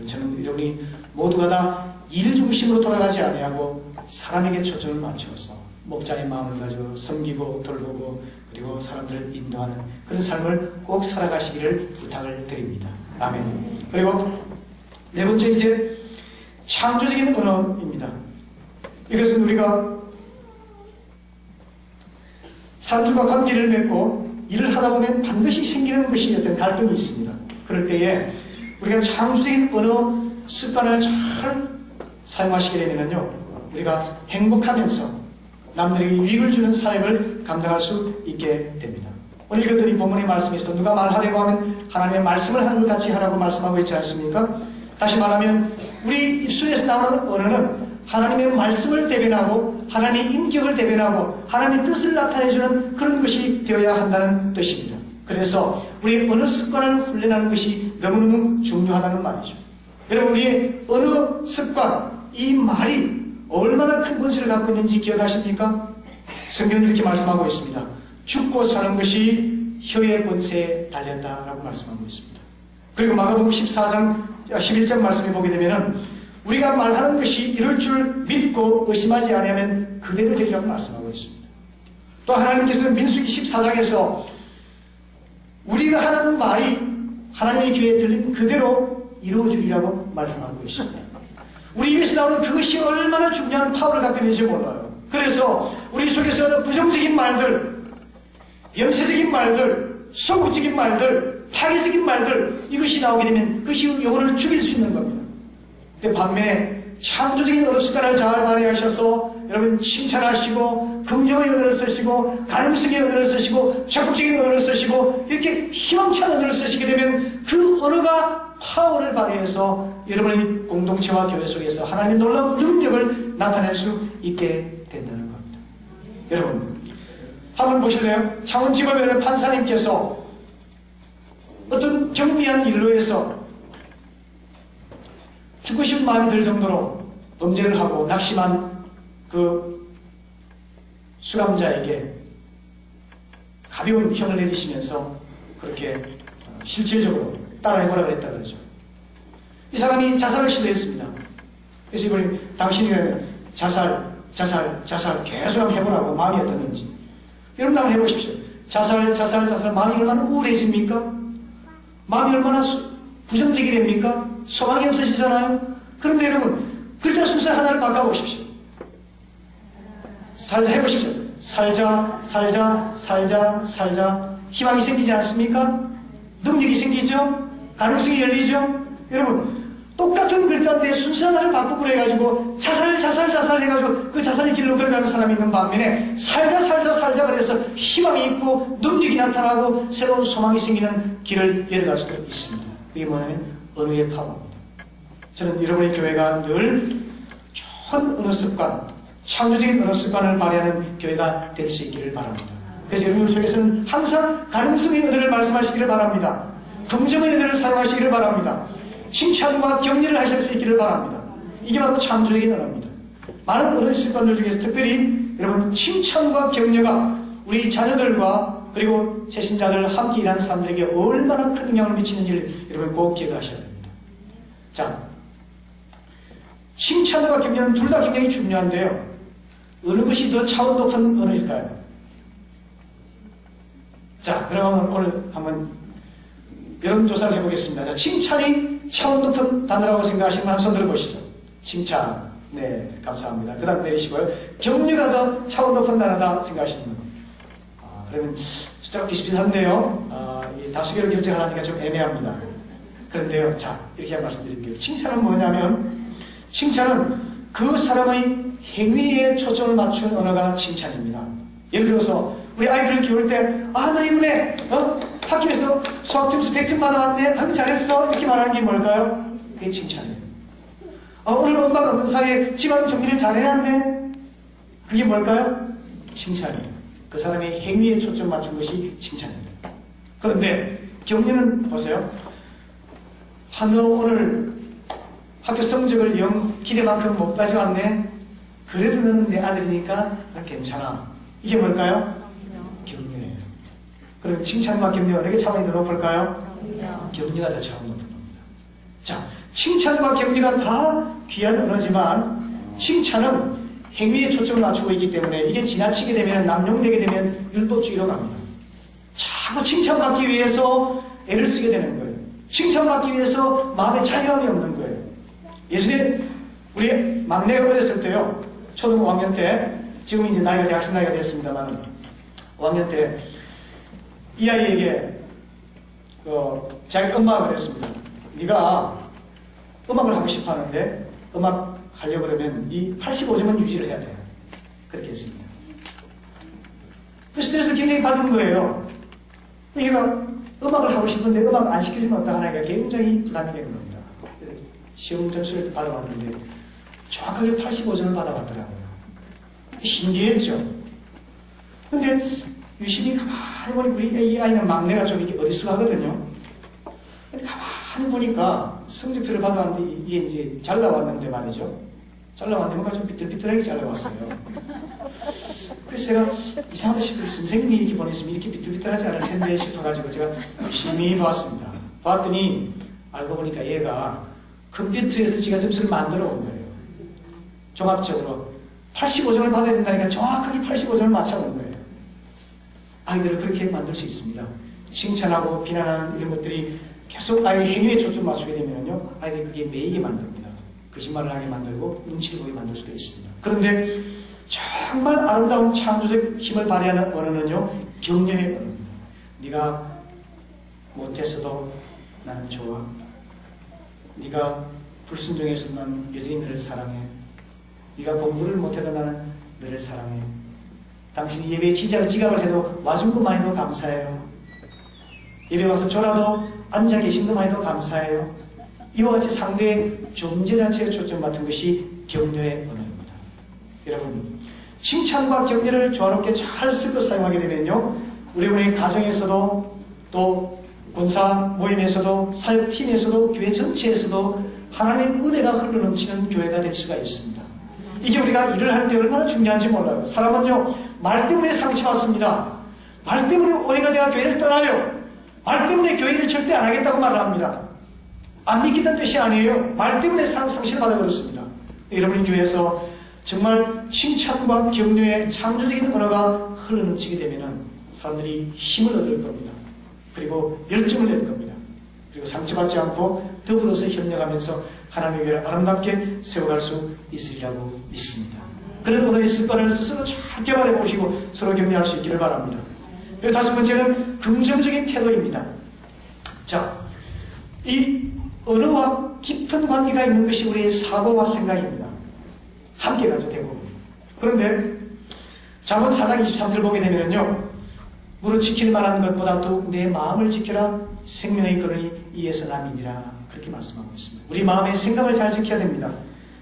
저는 여러분이 모두가 다 일 중심으로 돌아가지 아니하고 사람에게 초점을 맞추어서 목자의 마음을 가지고 섬기고 돌보고 그리고 사람들을 인도하는 그런 삶을 꼭 살아가시기를 부탁을 드립니다. 아멘. 그리고 네 번째 이제 창조적인 언어입니다. 이것은 우리가 사람들과 관계를 맺고 일을 하다 보면 반드시 생기는 것이 어떤 갈등이 있습니다. 그럴 때에 우리가 창조적인 언어 습관을 잘 사용하시게 되면요, 우리가 행복하면서 남들에게 유익을 주는 사역을 감당할 수 있게 됩니다. 오늘 이것들이 본문의 말씀에서 누가 말하려고 하면 하나님의 말씀을 하는 것 같이 하라고 말씀하고 있지 않습니까? 다시 말하면 우리 입술에서 나오는 언어는 하나님의 말씀을 대변하고 하나님의 인격을 대변하고 하나님의 뜻을 나타내주는 그런 것이 되어야 한다는 뜻입니다. 그래서 우리의 언어 습관을 훈련하는 것이 너무너무 중요하다는 말이죠. 여러분, 우리의 언어 습관, 이 말이 얼마나 큰 권세를 갖고 있는지 기억하십니까? 성경은 이렇게 말씀하고 있습니다. 죽고 사는 것이 혀의 권세에 달렸다라고 말씀하고 있습니다. 그리고 마가복음 11장 말씀에 보게 되면은 우리가 말하는 것이 이럴 줄 믿고 의심하지 않으면 그대로 되리라고 말씀하고 있습니다. 또 하나님께서는 민수기 14장에서 우리가 하는 말이 하나님의 귀에 들린 그대로 이루어주리라고 말씀하고 있습니다. 우리 입에서 나오는 그것이 얼마나 중요한 파워를 갖고 있는지 몰라요. 그래서 우리 속에서 부정적인 말들, 영세적인 말들, 소구적인 말들, 파괴적인 말들, 이것이 나오게 되면 그것이 영혼을 죽일 수 있는 겁니다. 근데 반면에 창조적인 언어 습관을 잘 발휘하셔서 여러분 칭찬하시고 긍정의 언어를 쓰시고 가능성의 언어를 쓰시고 적극적인 언어를 쓰시고 이렇게 희망찬 언어를 쓰시게 되면 그 언어가 파워를 발휘해서 여러분의 공동체와 교회 속에서 하나님의 놀라운 능력을 나타낼 수 있게 된다는 겁니다. 여러분 한번 보실래요? 창원지법에 판사님께서 어떤 경미한 일로 해서 죽고 싶은 마음이 들 정도로 범죄를 하고 낙심한 그 수감자에게 가벼운 형을 내리시면서 그렇게 실질적으로 따라해보라 그랬다 그러죠. 이 사람이 자살을 시도했습니다. 그래서 이번에 당신이 자살 계속 한번 해보라고 마음이 어떠는지 여러분 한번 해보십시오. 자살 마음이 얼마나 우울해집니까? 마음이 얼마나 부정적이 됩니까? 소망이 없으시잖아요. 그런데 여러분 글자 순서 하나를 바꿔보십시오. 해보십시오. 살자 희망이 생기지 않습니까? 능력이 생기죠? 가능성이 열리죠? 여러분 똑같은 글자인데 순서 하나를 바꾸고 해가지고 자살 해가지고 그 자살의 길로 걸어가는 사람이 있는 반면에 살자 그래서 희망이 있고 능력이 나타나고 새로운 소망이 생기는 길을 열어갈 수도 있습니다. 그게 뭐냐면 언어의 파워입니다. 저는 여러분의 교회가 늘 좋은 언어 습관, 창조적인 언어 습관을 발휘하는 교회가 될 수 있기를 바랍니다. 그래서 여러분 속에서는 항상 가능성의 언어를 말씀하시기를 바랍니다. 긍정의 언어를 사용하시기를 바랍니다. 칭찬과 격려를 하실 수 있기를 바랍니다. 이게 바로 창조적인 언어입니다. 많은 언어 습관들 중에서 특별히 여러분 칭찬과 격려가 우리 자녀들과 그리고 세신자들 함께 일하는 사람들에게 얼마나 큰 영향을 미치는지를 여러분 꼭 기억하셔야 됩니다. 자, 칭찬과 격려는 둘 다 굉장히 중요한데요. 어느 것이 더 차원 높은 언어일까요? 자, 그러면 오늘 한번 여론조사를 해보겠습니다. 자, 칭찬이 차원 높은 단어라고 생각하시면 한 손 들어보시죠. 칭찬. 네, 감사합니다. 그 다음 내리시고요. 격려가 더 차원 높은 단어다 생각하시는 분. 그러면 숫자가 비슷비슷한데요. 이 다수결을 결정하니까 좀 애매합니다. 그런데요, 자, 이렇게 말씀드릴게요. 칭찬은 뭐냐면, 칭찬은 그 사람의 행위에 초점을 맞춘 언어가 칭찬입니다. 예를 들어서, 우리 아이들을 키울 때, 너 이번에, 학교에서 수학 점수 100점 받아왔네? 하기 잘했어? 이렇게 말하는 게 뭘까요? 그게 칭찬이에요. 오늘 엄마가 없는 사이에 집안 정리를 잘해놨네? 그게 뭘까요? 칭찬이에요. 그 사람의 행위에 초점 맞춘 것이 칭찬입니다. 그런데 격려는 보세요. 너 오늘 학교 성적을 영 기대만큼 못 가져왔네? 그래도 너는 내 아들이니까 괜찮아. 이게 뭘까요? 격려예요. 그럼 칭찬과 격려 어느 게 차원이 더 높을까요? 격려가 더 차원이 높은 겁니다. 자, 칭찬과 격려가 다 귀한 언어지만 칭찬은 행위에 초점을 맞추고 있기 때문에 이게 지나치게 되면 남용되게 되면 율법주의로 갑니다. 자꾸 칭찬받기 위해서 애를 쓰게 되는 거예요. 칭찬받기 위해서 마음에 자유함이 없는 거예요. 예전에 우리 막내가 어렸을 때요. 초등 5학년 때, 지금 이제 나이가 대학생 나이가 됐습니다만 5학년 때 이 아이에게 자기 엄마가 그랬습니다. 네가 음악을 하고 싶어 하는데 음악 하려고 그러면 이 85점은 유지를 해야 돼. 그렇게 했습니다. 그 스트레스를 굉장히 받은 거예요. 얘가 음악을 하고 싶은데 음악 안 시켜주면 어떡하나 굉장히 부담이 되는 겁니다. 시험 점수를 받아봤는데 정확하게 85점을 받아봤더라고요. 신기했죠. 근데 유심히 가만히 보니까 이 아이는 막내가 좀 이렇게 어리숙하거든요. 근데 가만히 보니까 성적표를 받아왔는데 이게 이제 잘 나왔는데 말이죠. 잘 나왔는데 뭔가 좀 비틀비틀하게 잘 나왔어요. 그래서 제가 이상하다 싶어요. 선생님이 이렇게 보냈으면 이렇게 비틀비틀하지 않을 텐데 싶어가지고 제가 열심히 봤습니다. 봤더니 알고 보니까 얘가 컴퓨터에서 지가 점수를 만들어 온 거예요. 종합적으로 85점을 받아야 된다니까 정확하게 85점을 맞춰온 거예요. 아이들을 그렇게 만들 수 있습니다. 칭찬하고 비난하는 이런 것들이 계속 아이의 행위에 초점 맞추게 되면요, 아이들이 그게 매이게 만듭니다. 거짓말을 하게 만들고 눈치를 보게 만들 수도 있습니다. 그런데 정말 아름다운 창조적 힘을 발휘하는 언어는요, 격려의 언어입니다. 네가 못했어도 나는 좋아. 네가 불순종해서도 나는 여전히 너를 사랑해. 네가 공부를 못해도 나는 너를 사랑해. 당신이 예배에 지각을 해도 와준 것만 해도 감사해요. 예배 와서 졸아도 앉아 계신 것만 해도 감사해요. 이와 같이 상대의 존재 자체에 초점 맞춘 것이 격려의 언어입니다. 여러분, 칭찬과 격려를 조화롭게 잘 쓰고 사용하게 되면요, 우리 가정에서도 또 본사 모임에서도 사역팀에서도 교회 전체에서도 하나님의 은혜가 흘러넘치는 교회가 될 수가 있습니다. 이게 우리가 일을 할 때 얼마나 중요한지 몰라요. 사람은요, 말 때문에 상처받습니다. 말 때문에 오해가 되어 교회를 떠나요. 말 때문에 교회를 절대 안 하겠다고 말을 합니다. 안 믿겠다는 뜻이 아니에요. 말 때문에 상실을 받아버렸습니다. 여러분이 교회에서 정말 칭찬과 격려의 창조적인 언어가 흘러넘치게 되면 사람들이 힘을 얻을 겁니다. 그리고 열정을 낼 겁니다. 그리고 상처받지 않고 더불어서 협력하면서 하나님의 교회를 아름답게 세워갈 수 있으리라고 믿습니다. 그런 언어의 습관을 스스로 잘 개발해 보시고 서로 격려할 수 있기를 바랍니다. 그리고 다섯 번째는 긍정적인 태도입니다. 자, 이 언어와 깊은 관계가 있는 것이 우리의 사고와 생각입니다. 함께 가죠, 대부분. 그런데 잠언 4장 23절을 보게 되면요, 무릇 지킬 만한 것보다도 내 마음을 지켜라. 생명의 근원이 이에서 남이니라. 그렇게 말씀하고 있습니다. 우리 마음의 생각을 잘 지켜야 됩니다.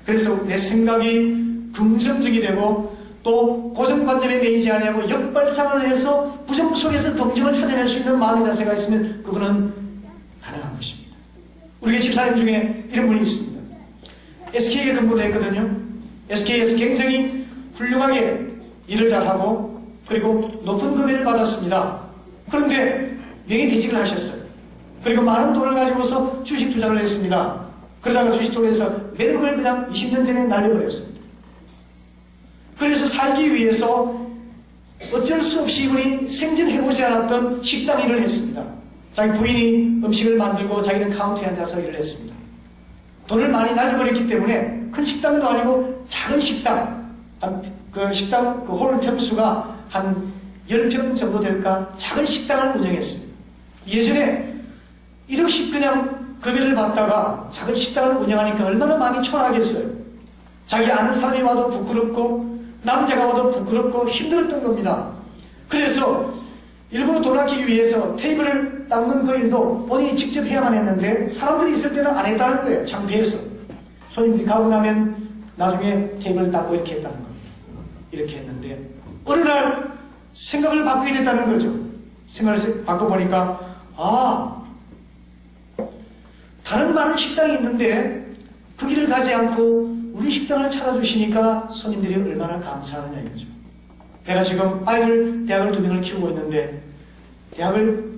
그래서 내 생각이 긍정적이 되고 또 고정관념에 매이지 아니하고 역발상을 해서 부정 속에서 긍정을 찾아낼 수 있는 마음의 자세가 있으면 그거는 가능한 것입니다. 우리 집사님 중에 이런 분이 있습니다. SK에 근무를 했거든요. SK에서 굉장히 훌륭하게 일을 잘하고 그리고 높은 급여를 받았습니다. 그런데 명예퇴직을 하셨어요. 그리고 많은 돈을 가지고서 주식 투자를 했습니다. 그러다가 주식 투자해서 매력을 그냥 20년 전에 날려버렸습니다. 그래서 살기 위해서 어쩔 수 없이 이분이 생전해보지 않았던 식당 일을 했습니다. 자기 부인이 음식을 만들고 자기는 카운터에 앉아서 일을 했습니다. 돈을 많이 날려버렸기 때문에 큰 식당도 아니고 작은 식당, 그 홀 평수가 한 10평 정도 될까 작은 식당을 운영했습니다. 예전에 1억씩 그냥 급여를 받다가 작은 식당을 운영하니까 얼마나 많이 초라하겠어요. 자기 아는 사람이 와도 부끄럽고 남자가 와도 부끄럽고 힘들었던 겁니다. 그래서 일부러 돈 아끼기 위해서 테이블을 닦는 그 일도 본인이 직접 해야만 했는데 사람들이 있을 때는 안 했다는 거예요. 창피해서. 손님들이 가고 나면 나중에 테이블을 닦고 이렇게 했다는 겁니다. 이렇게 했는데 어느 날 생각을 바꾸게 됐다는 거죠. 생각을 바꿔보니까 다른 많은 식당이 있는데 그 길을 가지 않고 우리 식당을 찾아주시니까 손님들이 얼마나 감사하느냐 이거죠. 내가 지금 아이들 대학을 2명을 키우고 있는데 대학을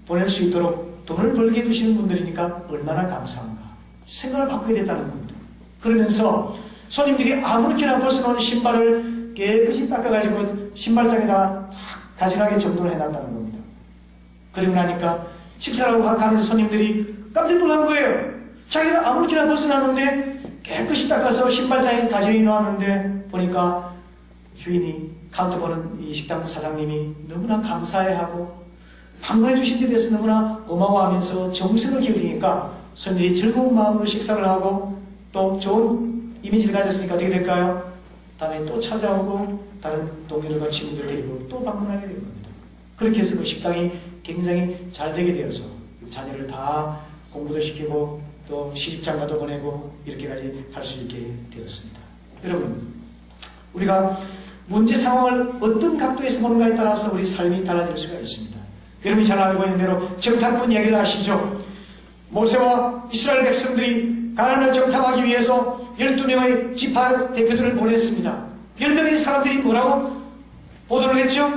보낼 수 있도록 돈을 벌게 해주시는 분들이니까 얼마나 감사한가 생각을 바꾸게 됐다는 겁니다. 그러면서 손님들이 아무렇게나 벗어놓은 신발을 깨끗이 닦아가지고 신발장에다가 가지런하게 정돈을 해놨다는 겁니다. 그리고 나니까 식사를 하고 가면서 손님들이 깜짝 놀란 거예요. 자기가 아무렇게나 벗어놨는데 깨끗이 닦아서 신발장에 가지런히 놓았는데 보니까 주인이 카운터 보는 이 식당 사장님이 너무나 감사해하고 방문해 주신 데 대해서 너무나 고마워하면서 정성을 기울이니까 손님들이 즐거운 마음으로 식사를 하고 또 좋은 이미지를 가졌으니까 어떻게 될까요? 다음에 또 찾아오고 다른 동료들과 친구들 데리고 또 방문하게 된 겁니다. 그렇게 해서 그 식당이 굉장히 잘 되게 되어서 자녀를 다 공부도 시키고 또 시집장가도 보내고 이렇게까지 할 수 있게 되었습니다. 여러분, 우리가 문제 상황을 어떤 각도에서 보는가에 따라서 우리 삶이 달라질 수가 있습니다. 여러분이 잘 알고 있는 대로 정탐꾼 이야기를 아시죠? 모세와 이스라엘 백성들이 가나안을 정탐하기 위해서 12명의 지파 대표들을 보냈습니다. 10명의 사람들이 뭐라고 보도를 했죠?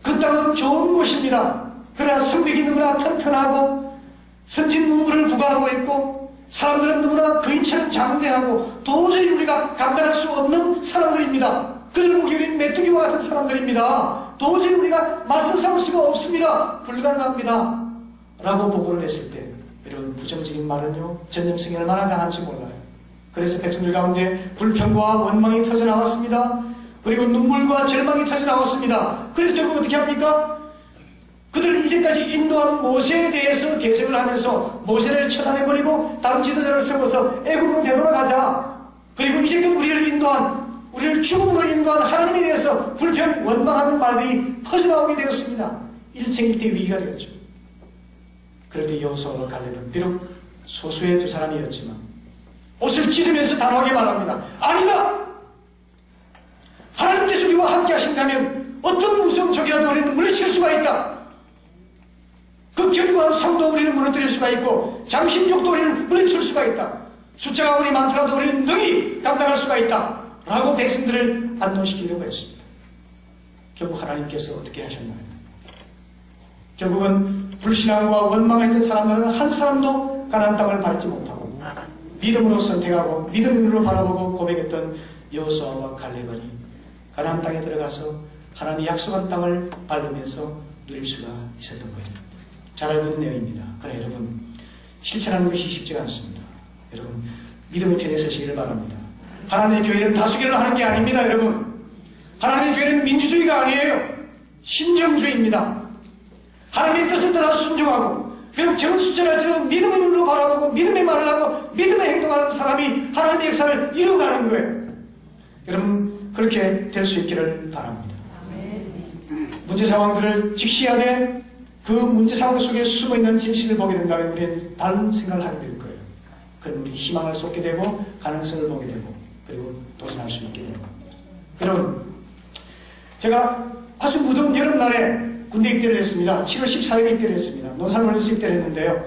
그 땅은 좋은 곳입니다. 그러나 성벽이 너무나 튼튼하고 선진 문물을 부과하고 있고 사람들은 너무나 거인처럼 장대하고 도저히 우리가 감당할 수 없는 사람들입니다. 그들은 우리는 메뚜기와 같은 사람들입니다. 도저히 우리가 맞서 싸울 수가 없습니다. 불가능합니다. 라고 보고를 했을 때 여러분 부정적인 말은요 전염성이 얼마나 강한지 몰라요. 그래서 백성들 가운데 불평과 원망이 터져나왔습니다. 그리고 눈물과 절망이 터져나왔습니다. 그래서 결국 어떻게 합니까? 그들을 이제까지 인도한 모세에 대해서 대적을 하면서 모세를 처단해버리고 다른 지도자를 세워서 애굽으로 되돌아가자. 그리고 이제껏 우리를 죽음으로 인도한 하나님에 대해서 불평, 원망하는 말들이 퍼져나오게 되었습니다. 일생일대 위기가 되었죠. 그럴 때 여호수아와 갈렙은 비록 소수의 두 사람이었지만 옷을 찢으면서 단호하게 말합니다. 아니다! 하나님께서 우리와 함께 하신다면 어떤 무서운 적이라도 우리는 물리칠 수가 있다. 극견고한 성도 우리는 무너뜨릴 수가 있고 장신족도 우리는 물리칠 수가 있다. 숫자가 아무리 많더라도 우리는 능히 감당할 수가 있다. 라고 백성들을 안도시키려고 했습니다. 결국 하나님께서 어떻게 하셨나요? 결국은 불신앙과 원망했던 사람들은 한 사람도 가나안 땅을 밟지 못하고 믿음으로 선택하고 믿음으로 바라보고 고백했던 여호수아와 갈렙이 가나안 땅에 들어가서 하나님이 약속한 땅을 밟으면서 누릴 수가 있었던 거예요. 잘 알고 있는 내용입니다. 그러나 여러분 실천하는 것이 쉽지가 않습니다. 여러분 믿음의 편에 서시기를 바랍니다. 하나님의 교회는 다수결을 하는 게 아닙니다. 여러분 하나님의 교회는 민주주의가 아니에요. 신정주의입니다. 하나님의 뜻을 따라 순종하고 그리고 적은 숫자처럼 믿음의 눈으로 바라보고 믿음의 말을 하고 믿음의 행동하는 사람이 하나님의 역사를 이루어가는 거예요. 여러분 그렇게 될 수 있기를 바랍니다. 문제 상황들을 직시하되 그 문제 상황 속에 숨어있는 진실을 보게 된다면 우리는 다른 생각을 하게 될 거예요. 그럼 우리 희망을 쏟게 되고 가능성을 보게 되고 그리고 도전할 수 있게 되는 겁니다. 여러분 제가 아주 무더운 여름날에 군대 입대를 했습니다. 7월 14일에 입대를 했습니다. 논산원에서 입대를 했는데요.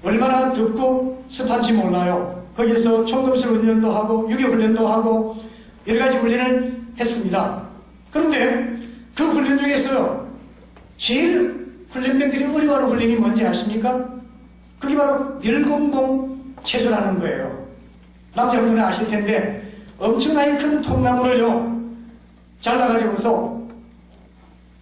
얼마나 덥고 습한지 몰라요. 거기에서 총검술 훈련도 하고 유교훈련도 하고 여러가지 훈련을 했습니다. 그런데 그 훈련 중에서 제일 훈련병들이 어려워하는 훈련이 뭔지 아십니까? 그게 바로 멸공공 체조라는 거예요. 남자분들은 아실 텐데 엄청나게 큰 통나무를요 잘라가지고서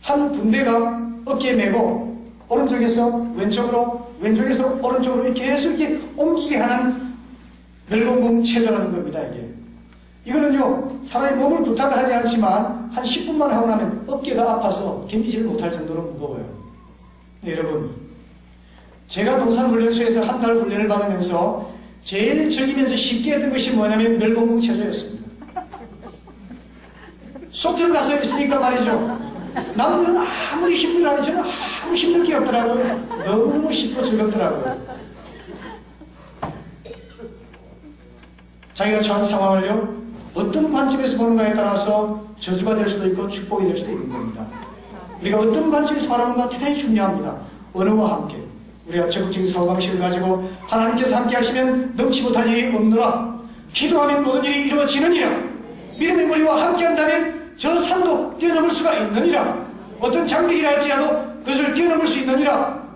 한 군데가 어깨에 메고 오른쪽에서 왼쪽으로 왼쪽에서 오른쪽으로 이렇게 계속 이렇게 옮기게 하는 멸공공 체조라는 겁니다. 이거는요 사람의 몸을 부탁을 하지 않지만 한 10분만 하고 나면 어깨가 아파서 견디지를 못할 정도로 무거워요. 네, 여러분 제가 동산훈련소에서 한 달 훈련을 받으면서 제일 즐기면서 쉽게 했던 것이 뭐냐면 멸공공 체조였습니다. 쏙 들어가서 있으니까 말이죠. 남들은 아무리 힘들어하니 저는 아무 힘들 게 없더라고요. 너무 쉽고 즐겁더라고요. 자기가 처한 상황을요 어떤 관점에서 보는가에 따라서 저주가 될 수도 있고 축복이 될 수도 있는 겁니다. 우리가 어떤 관점에서 바라보는가 대단히 중요합니다. 언어와 함께 우리가 적극적인 사고방식을 가지고 하나님께서 함께 하시면 넘치 못할 일이 없노라. 기도하면 모든 일이 이루어지느니라. 믿음의 머리와 함께 한다면 저 산도 뛰어넘을 수가 있느니라. 어떤 장벽이라 할지라도 그것을 뛰어넘을 수 있느니라.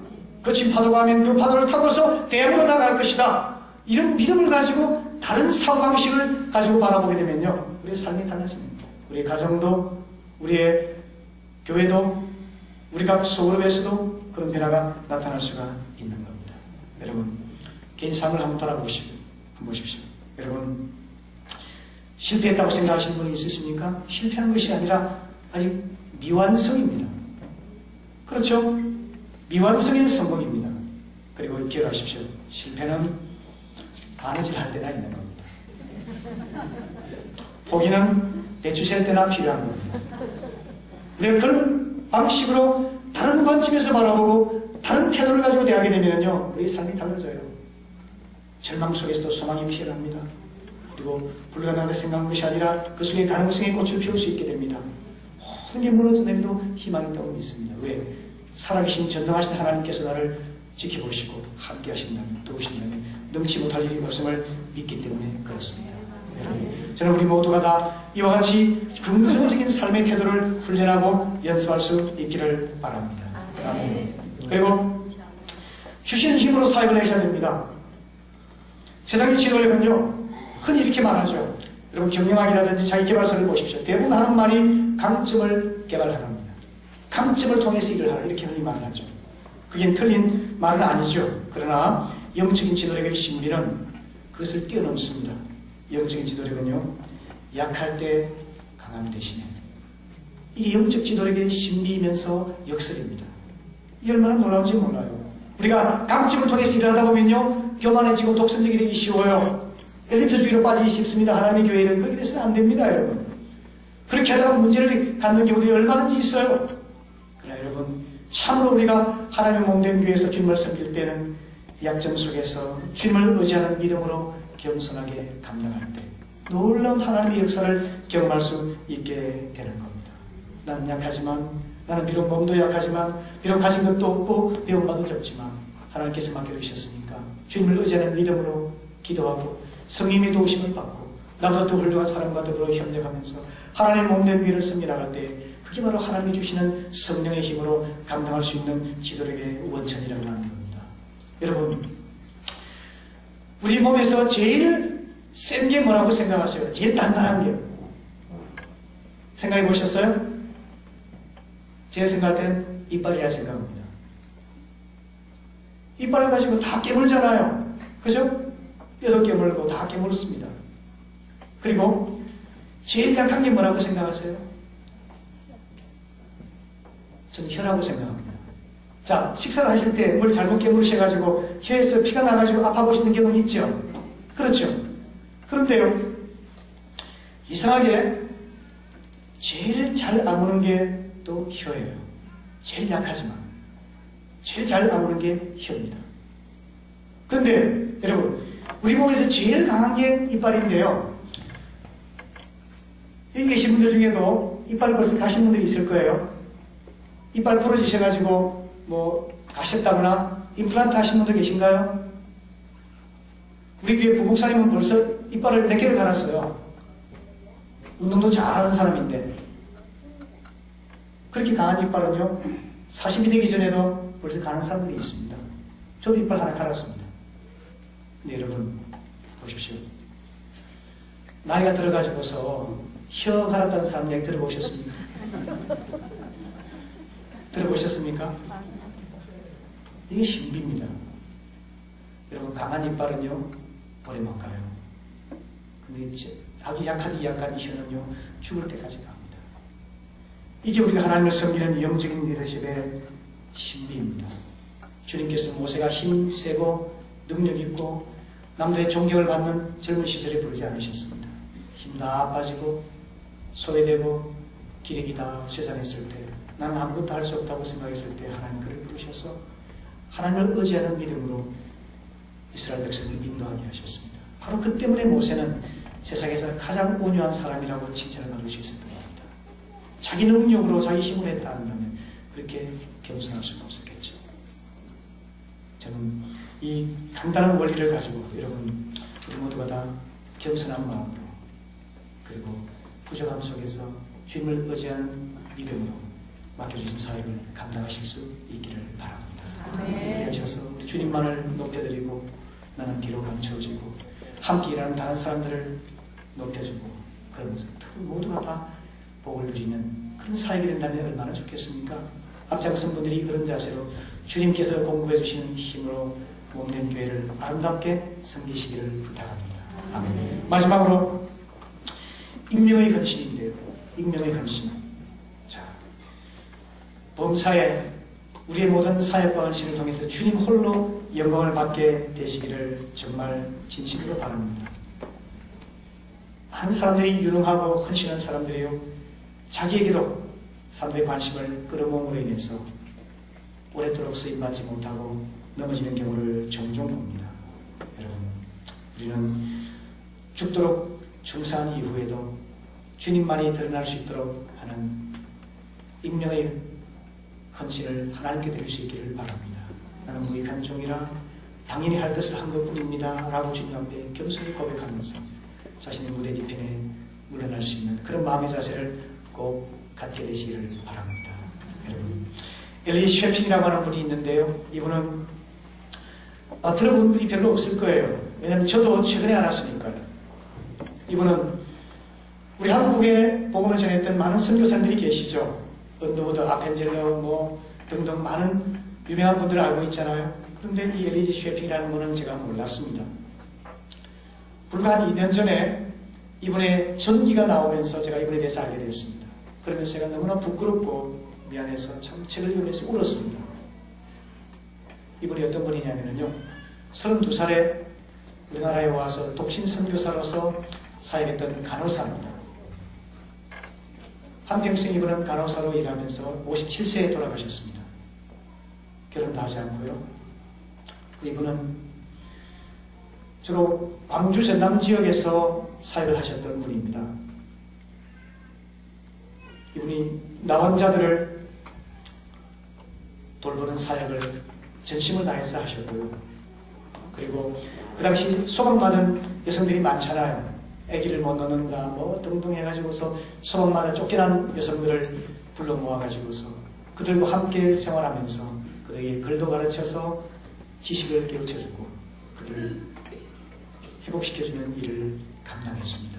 거친 파도가 하면 그 파도를 타고서 대으로 나갈 것이다. 이런 믿음을 가지고 다른 사고방식을 가지고 바라보게 되면요 우리의 삶이 달라집니다. 우리의 가정도 우리의 교회도 우리 각 소그룹에서도 그런 변화가 나타날 수가 있는 겁니다. 여러분 개인 삶을 한번 돌아보십시오. 여러분 실패했다고 생각하시는 분이 있으십니까? 실패한 것이 아니라 아직 미완성입니다. 그렇죠? 미완성인 성공입니다. 그리고 기억하십시오. 실패는 바느질 할 때나 있는 겁니다. 포기는 배추 셀 때나 필요한 겁니다. 우리가 그런 방식으로 다른 관점에서 바라보고 다른 태도를 가지고 대하게 되면요 우리 삶이 달라져요. 절망 속에서도 소망이 피어납니다. 그리고 불가능하게 생각한 것이 아니라 그 속에 가능성의 꽃을 피울 수 있게 됩니다. 모든 게 무너져 내려도 희망이 있다고 믿습니다. 왜? 살아계신 전능하신 하나님께서 나를 지켜보시고 함께 하신다면 도우신다면 넘치 못할 일이 없음을 믿기 때문에 그렇습니다. 여러분, 저는 우리 모두가 다 이와 같이 긍정적인 삶의 태도를 훈련하고 연습할 수 있기를 바랍니다. 아멘. 그리고 주시는 힘으로 사역을 하셔야 됩니다. 세상의 지도력은요 흔히 이렇게 말하죠. 여러분 경영학이라든지 자기개발서를 보십시오. 대부분 하는 말이 강점을 개발하랍니다. 강점을 통해서 일을 하라 이렇게 흔히 말하죠. 그게 틀린 말은 아니죠. 그러나 영적인 지도력의 신비는 그것을 뛰어넘습니다. 영적인 지도력은요 약할 때 강함 대신에 이 영적 지도력의 신비이면서 역설입니다. 이 얼마나 놀라운지 몰라요. 우리가 강점을 통해서 일을 하다 보면요 교만해지고 독선적이 되기 쉬워요. 엘리트주의로 빠지기 쉽습니다. 하나님의 교회는 그렇게 돼서는 안 됩니다. 여러분 그렇게 하다가 문제를 갖는 경우들이 얼마든지 있어요. 그러나 여러분 참으로 우리가 하나님의 몸된 교회에서 주님을 섬길 때는 약점 속에서 주님을 의지하는 믿음으로 겸손하게 감당할 때 놀라운 하나님의 역사를 경험할 수 있게 되는 겁니다. 나는 약하지만 나는 비록 몸도 약하지만 비록 가진 것도 없고 배움바도 적지만 하나님께서 맡겨주셨으니까 주님을 의지하는 믿음으로 기도하고 성령의 도우심을 받고 나보다 더 훌륭한 사람과 더불어 협력하면서 하나님의 몸된 교회를 섬겨나갈 때 그게 바로 하나님이 주시는 성령의 힘으로 감당할 수 있는 지도력의 원천이라고 하는 겁니다. 여러분 우리 몸에서 제일 센 게 뭐라고 생각하세요? 제일 단단한 게 생각해 보셨어요? 제가 생각할 때는 이빨이라 생각합니다. 이빨을 가지고 다 깨물잖아요. 그죠? 뼈도 깨물고 다 깨물었습니다. 그리고 제일 약한 게 뭐라고 생각하세요? 저는 혀라고 생각합니다. 자, 식사를 하실 때 뭘 잘못 깨물으셔가지고 혀에서 피가 나가지고 아파 보시는 경우는 있죠? 그렇죠? 그런데요, 이상하게 제일 잘 아무는 게 또 혀예요. 제일 약하지만 제일 잘 아무는 게 혀입니다. 그런데 여러분, 우리 몸에서 제일 강한 게 이빨인데요. 여기 계신 분들 중에도 이빨 벌써 가신 분들이 있을 거예요. 이빨 부러지셔가지고 뭐 가셨다거나 임플란트 하신 분들 계신가요? 우리 교회 부목사님은 벌써 이빨을 몇 개를 갈았어요. 운동도 잘하는 사람인데 그렇게 강한 이빨은요 40이 되기 전에도 벌써 가는 사람들이 있습니다. 저도 이빨 하나 갈았습니다. 근데 여러분 보십시오. 나이가 들어가지고서 혀 갈았다는 사람 얘기 들어보셨습니까? 들어보셨습니까? 이게 신비입니다. 여러분, 강한 이빨은요 오래 못 가요. 근데 아주 약한 혀는요 죽을 때까지 갑니다. 이게 우리가 하나님을 섬기는 영적인 리더십의 신비입니다. 주님께서 모세가 힘세고 능력 있고 남들의 존경을 받는 젊은 시절에 부르지 않으셨습니다. 힘 다 빠지고 소외되고 기력이 다 쇠잔했을 때, 나는 아무것도 할 수 없다고 생각했을 때 하나님 그를 부르셔서 하나님을 의지하는 믿음으로 이스라엘 백성을 인도하게 하셨습니다. 바로 그 때문에 모세는 세상에서 가장 온유한 사람이라고 칭찬을 받을 수 있었던 겁니다. 자기 능력으로 자기 힘을 했다 한다면 그렇게 겸손할 수가 없었겠죠. 저는 이 간단한 원리를 가지고 여러분 우리 모두가 다 겸손한 마음으로, 그리고 부족함 속에서 주님을 의지하는 믿음으로 맡겨주신 사역을 감당하실 수 있기를 바랍니다. 네. 그러셔서 우리 주님만을 높여드리고 나는 뒤로 감춰지고 함께 일하는 다른 사람들을 높여주고 그러면서 모두가 다 복을 누리는 그런 사역이 된다면 얼마나 좋겠습니까? 앞장선 분들이 그런 자세로 주님께서 공급해 주시는 힘으로 몸된 교회를 아름답게 섬기시기를 부탁합니다. 아멘. 마지막으로 익명의 헌신인데요. 익명의 헌신. 자, 범사에 우리의 모든 사역과 헌신을 통해서 주님 홀로 영광을 받게 되시기를 정말 진심으로 바랍니다. 많은 사람들이 유능하고 헌신한 사람들이요, 자기에게로 사람들의 관심을 끌어모음으로 인해서 오랫도록 쓰임받지 못하고 넘어지는 경우를 종종 봅니다. 여러분, 우리는 죽도록 중사한 이후에도 주님만이 드러날 수 있도록 하는 익명의 헌신을 하나님께 드릴 수 있기를 바랍니다. 나는 무익한 종이라 당연히 할 것을 한 것뿐입니다 라고 주님 앞에 겸손히 고백하면서 자신의 무대 뒤편에 물러날 수 있는 그런 마음의 자세를 꼭 갖게 되시기를 바랍니다. 여러분, 엘리 쉐핑이라고 하는 분이 있는데요, 이분은 들어본 분이 별로 없을 거예요. 왜냐하면 저도 최근에 알았으니까요. 이분은 우리 한국에 복음을 전했던 많은 선교사님들이 계시죠. 언더우드, 아펜젤러 등등 많은 유명한 분들을 알고 있잖아요. 그런데 이 엘리지 쉐핑이라는 분은 제가 몰랐습니다. 불과 한 2년 전에 이분의 전기가 나오면서 제가 이분에 대해서 알게 되었습니다. 그러면서 제가 너무나 부끄럽고 미안해서 참 책을 읽으면서 울었습니다. 이분이 어떤 분이냐면요, 32살에 우리나라에 와서 독신 선교사로서 사역했던 간호사입니다. 한평생 이분은 간호사로 일하면서 57세에 돌아가셨습니다. 결혼도 하지 않고요. 이분은 주로 광주 전남 지역에서 사역을 하셨던 분입니다. 이분이 나원자들을 돌보는 사역을 전심을 다해서 하셨고요. 그리고 그 당시 소방받은 여성들이 많잖아요. 아기를 못 낳는다 등등 해가지고서 소방마다 쫓겨난 여성들을 불러 모아가지고서 그들과 함께 생활하면서 그들에게 글도 가르쳐서 지식을 깨우쳐주고 그들을 회복시켜주는 일을 감당했습니다.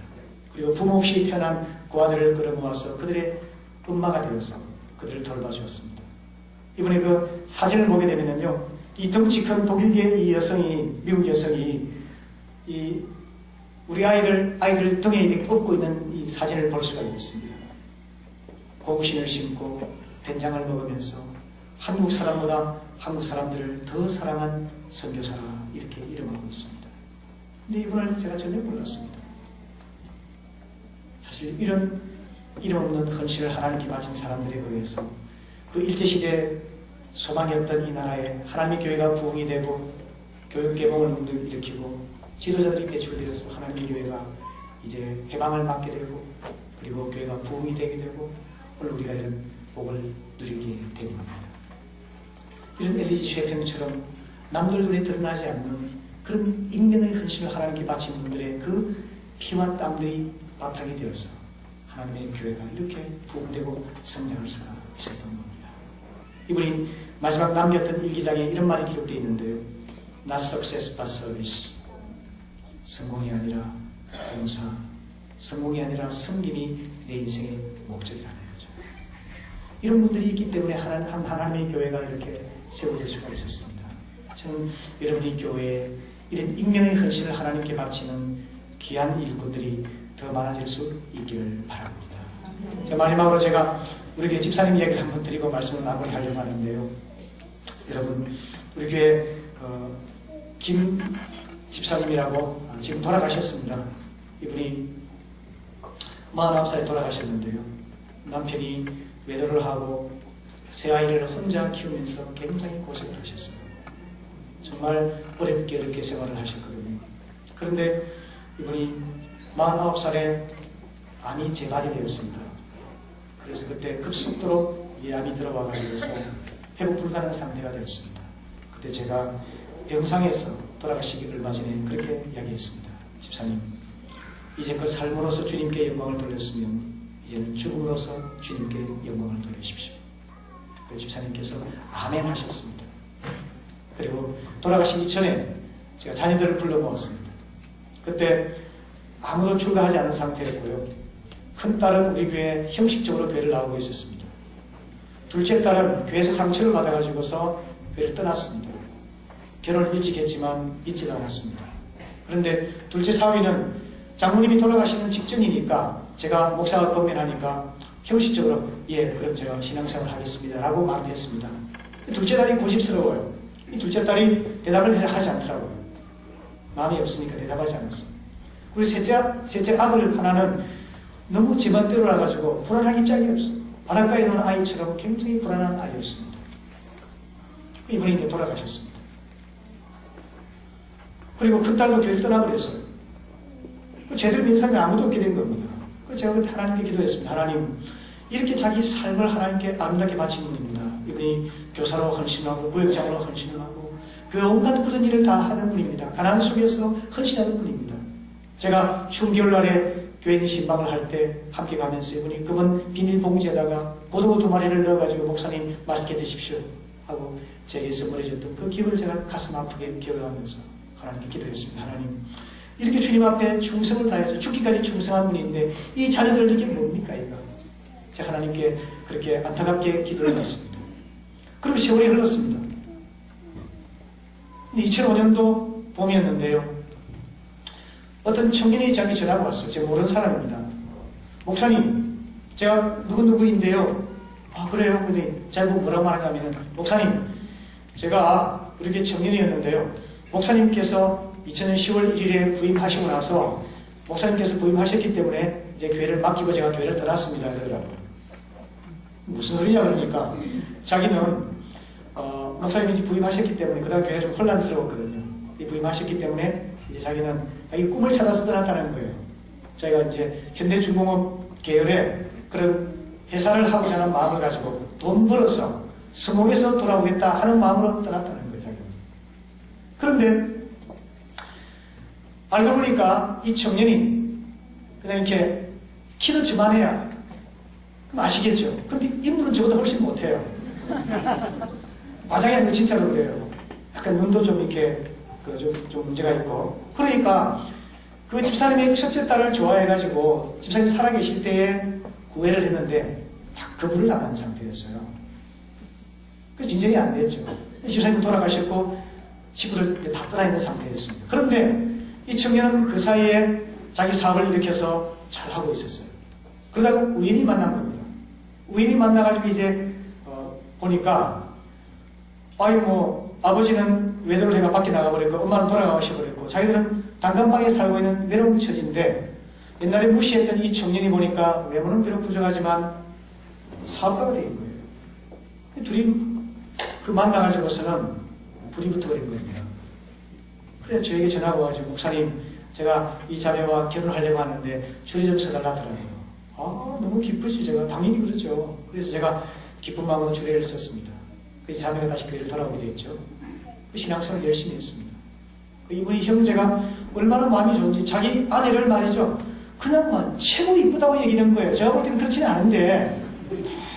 그리고 부모 없이 태어난 고아들을 끌어모아서 그들의 엄마가 되어서 그들을 돌봐주었습니다. 이번에 그 사진을 보게 되면요, 이 덩치 큰 독일계 이 여성이, 미국 여성이 우리 아이들 등에 이렇게 업고 있는 이 사진을 볼 수가 있습니다. 고무신을 신고 된장을 먹으면서 한국 사람보다 한국 사람들을 더 사랑한 선교사라 이렇게 이름하고 있습니다. 근데 이분을 제가 전혀 몰랐습니다. 사실 이런 이름 없는 헌신을 하나님께 바친 사람들에 의해서 그 일제시대 소망이 없던 이 나라에 하나님의 교회가 부흥이 되고 교육 개봉을 일으키고 지도자들이 배출되어서 하나님의 교회가 이제 해방을 받게 되고 그리고 교회가 부흥이 되게 되고 오늘 우리가 이런 복을 누리게 된 겁니다. 이런 엘리지 쉐핑처럼 남들 눈에 드러나지 않는 그런 익명의 헌신을 하나님께 바친 분들의 그 피와 땀들이 바탕이 되어서 하나님의 교회가 이렇게 부흥되고 성장할 수가 있었던 겁니다. 이분이 마지막 남겼던 일기장에 이런 말이 기록되어 있는데요. Not success but service. 성공이 아니라 봉사, 성공이 아니라 섬김이 내 인생의 목적이라는 거죠. 이런 분들이 있기 때문에 하나님의 교회가 이렇게 세워질 수가 있었습니다. 저는 여러분이 교회에 이런 익명의 헌신을 하나님께 바치는 귀한 일꾼들이 더 많아질 수 있기를 바랍니다. 자, 마지막으로 제가 우리 교회 집사님 이야기를 한번 드리고 말씀을 마무리하려고 하는데요. 여러분, 우리 교회 김 집사님이라고 지금 돌아가셨습니다. 이분이 49살에 돌아가셨는데요. 남편이 외도를 하고 새 아이를 혼자 키우면서 굉장히 고생을 하셨어요. 정말 어렵게 생활을 하셨거든요. 그런데 이분이 49살에 암이 재발이 되었습니다. 그래서 그때 급속도로 이 암이 들어와가지고서 회복 불가능한 상태가 되었습니다. 그때 제가 병상에서 돌아가시기 얼마 전에 그렇게 이야기했습니다. 집사님, 이제껏 삶으로서 주님께 영광을 돌렸으면 이제는 죽음으로서 주님께 영광을 돌리십시오. 그 집사님께서 아멘 하셨습니다. 그리고 돌아가시기 전에 제가 자녀들을 불러 모았습니다. 그때 아무도 출가하지 않은 상태였고요. 큰 딸은 우리 교회에 형식적으로 교회를 나오고 있었습니다. 둘째 딸은 교회에서 상처를 받아가지고서 교회를 떠났습니다. 결혼을 일찍 했지만 잊지 않았습니다. 그런데 둘째 사위는 장모님이 돌아가시는 직전이니까 제가 목사가 권면하니까 형식적으로 예, 그럼 제가 신앙생활 하겠습니다 라고 말을 했습니다. 둘째 딸이 고집스러워요. 이 둘째 딸이 대답을 하지 않더라고요. 마음이 없으니까 대답하지 않았습니다. 그리고 셋째 아들 하나는 너무 제 멋대로라 가지고 불안하기 짝이 없어요. 바닷가에 있는 아이처럼 굉장히 불안한 아이였습니다. 이분이 이제 돌아가셨습니다. 그리고 큰 딸도 교회를 떠나버렸어요. 제대로 믿는 사람이 아무도 없게 된 겁니다. 제가 하나님께 기도했습니다. 하나님, 이렇게 자기 삶을 하나님께 아름답게 바친 분입니다. 이분이 교사로 헌신하고 구역장으로 헌신을 하고 그 온갖 굳은 일을 다 하는 분입니다. 가난 속에서 헌신하는 분입니다. 제가 추운 겨울날에 교인 신방을 할 때 함께 가면서 이분이 금은 비닐봉지에다가 고등어 2마리를 넣어가지고 목사님 맛있게 드십시오 하고 제게 선물해줬던 그 기억을 제가 가슴 아프게 기억하면서 하나님께 기도했습니다. 하나님, 이렇게 주님 앞에 충성을 다해서 죽기까지 충성한 분인데 이 자녀들 이게 뭡니까 이거? 제가 하나님께 그렇게 안타깝게 기도를 했습니다. 그리고 세월이 흘렀습니다. 2005년도 봄이었는데요. 어떤 청년이 저에게 전화가 왔어요. 제가 모르는 사람입니다. 목사님, 제가 누구인데요. 아, 그래요? 근데 제가 뭐라고 말하냐면, 목사님, 제가 우리 교회 청년이었는데요. 목사님께서 2000년 10월 1일에 부임하시고 나서 목사님께서 부임하셨기 때문에 이제 교회를 맡기고 제가 교회를 떠났습니다. 그러더라고요. 무슨 소리냐 그러니까 자기는 목사님이 부임하셨기 때문에 그 다음 교회가 좀 혼란스러웠거든요. 이 부임하셨기 때문에 이제 자기는 이 꿈을 찾아서 떠났다는 거예요. 자기가 이제 현대중공업 계열의 그런 회사를 하고자 하는 마음을 가지고 돈 벌어서 성공해서 돌아오겠다 하는 마음으로 떠났다는 거예요. 자기는. 그런데 알고 보니까 이 청년이 그냥 이렇게 키도 저만해야 아시겠죠? 근데 인물은 저보다 훨씬 못해요. 마장이 아니고 진짜로 그래요. 약간 눈도 좀 이렇게 좀 문제가 있고. 그러니까 그 집사님의 첫째 딸을 좋아해가지고 집사님이 살아계실 때에 구애를 했는데 딱 거부를 당한 상태였어요. 그래서 진전이 안 됐죠. 집사님 돌아가셨고 식구들 다 떠나 있는 상태였습니다. 그런데 이 청년은 그 사이에 자기 사업을 일으켜서 잘하고 있었어요. 그러다가 우연히 만난 겁니다. 우연히 만나가지고 이제 보니까 아버지는 외도를 해가 밖에 나가버렸고 엄마는 돌아가셔버렸고 자기들은 단칸방에 살고 있는 외로운 처지인데 옛날에 무시했던 이 청년이 보니까 외모는 비록 부족하지만 사업가가 된 거예요. 둘이 그 만나가지고서는 불이 붙어버린 겁니다. 그래서 저에게 전화가 와가지고 목사님, 제가 이 자매와 결혼하려고 하는데 줄이 좀 서달라더라고요. 아, 너무 기쁘지. 제가 당연히 그러죠. 그래서 제가 기쁜 마음으로 주례를 썼습니다. 그 자매가 다시 교회를 돌아오게 됐죠. 그 신앙생활을 열심히 했습니다. 이분이 형제가 얼마나 마음이 좋은지 자기 아내를 말이죠. 그냥 최고 이쁘다고 얘기하는 거예요. 제가 볼 때는 그렇지는 않은데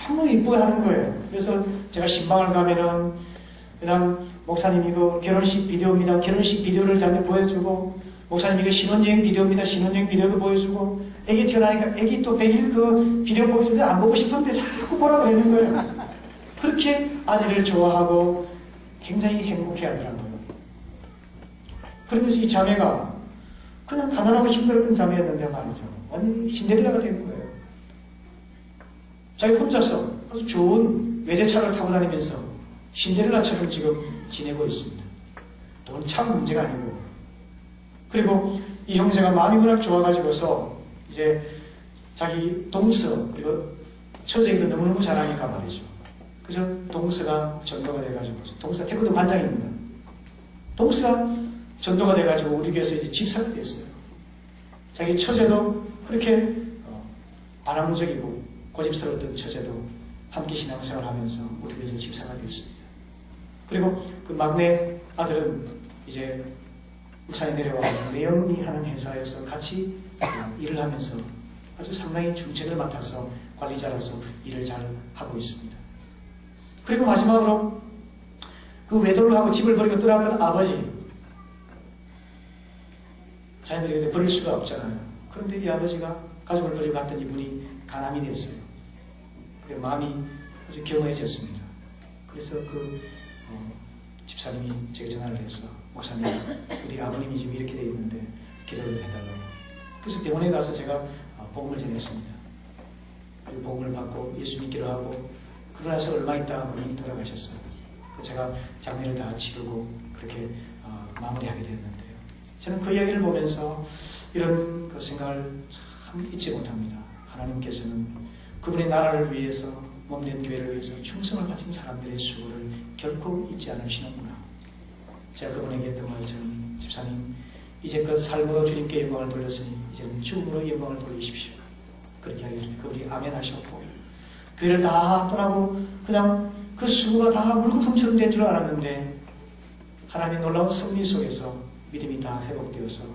너무 이쁘게 하는 거예요. 그래서 제가 신방을 가면은 그냥 목사님 이거 결혼식 비디오입니다. 결혼식 비디오를 자기 보여주고 목사님 이거 신혼여행 비디오입니다. 신혼여행 비디오도 보여주고 애기 태어나니까 애기 또 100일 그 비디오 보여주는데 안 보고 싶은데 자꾸 보라 그러는 거예요. 그렇게 아내를 좋아하고 굉장히 행복해하더라고요. 그러면서 이 자매가 그냥 가난하고 힘들었던 자매였는데 말이죠. 완전히 신데렐라가 된 거예요. 자기 혼자서 아주 좋은 외제차를 타고 다니면서 신데렐라처럼 지금 지내고 있습니다. 돈 참 문제가 아니고. 그리고 이 형제가 마음이 워낙 좋아가지고서 이제 자기 동서, 그리고 처제기도 너무너무 잘하니까 말이죠. 그래서 동서가 전도가 돼가지고, 동서 태권도 관장입니다. 동서가 전도가 돼가지고 우리 교회에서 이제 집사가 됐어요. 자기 처제도 그렇게 바람적이고 고집스러웠던 처제도 함께 신앙생활 하면서 우리 교회에서 집사가 됐습니다. 그리고 그 막내 아들은 이제 울산에 내려와 매형이 하는 회사에서 같이 일을 하면서 아주 상당히 중책을 맡아서 관리자로서 일을 잘 하고 있습니다. 그리고 마지막으로 그 외도를 하고 집을 버리고 떠나던 아버지, 자녀들에게 버릴 수가 없잖아요. 그런데 이 아버지가 가족을 버리고 갔던 이분이 가남이 됐어요. 그래서 마음이 아주 경허해졌습니다. 그래서 그 집사님이 제게 전화를 해서 목사님, 우리 아버님이 지금 이렇게 돼 있는데 기도를 해달라고. 그래서 병원에 가서 제가 복음을 전했습니다. 그리고 복음을 받고 예수 믿기로 하고 그러고 나서 얼마 있다가 본인이 돌아가셨어요. 제가 장례를 다 치르고 그렇게 마무리하게 되었는데요. 저는 그 이야기를 보면서 이런 그 생각을 참 잊지 못합니다. 하나님께서는 그분의 나라를 위해서, 몸된 교회를 위해서 충성을 바친 사람들의 수고를 결코 잊지 않으시는구나. 제가 그분에게 했던 말, 저는 집사님, 이제껏 삶으로 주님께 영광을 돌렸으니 이제는 죽음으로 영광을 돌리십시오. 그렇게 하길래 그분이 아멘 하셨고, 교회를 다 떠나고 그냥 그 수고가 다 물거품처럼 된 줄 알았는데 하나님의 놀라운 섭리 속에서 믿음이 다 회복되어서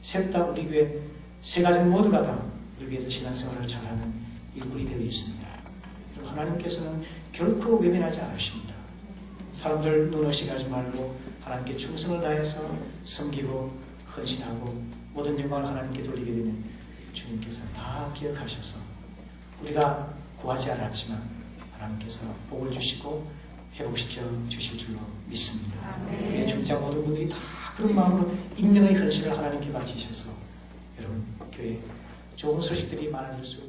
셋 다 우리 교회 세 가정 모두가 다 우리 교회에서 신앙생활을 잘하는 일꾼이 되어 있습니다. 하나님께서는 결코 외면하지 않으십니다. 사람들 눈어시게 하지 말고 하나님께 충성을 다해서 섬기고 헌신하고 모든 영광을 하나님께 돌리게 되면 주님께서 다 기억하셔서 우리가 구하지 않았지만 하나님께서 복을 주시고 회복시켜 주실 줄로 믿습니다. 우리의 중장 모든 분들이 다 그런 마음으로 익명의 헌신을 하나님께 바치셔서 여러분 교회 좋은 소식들이 많아질 수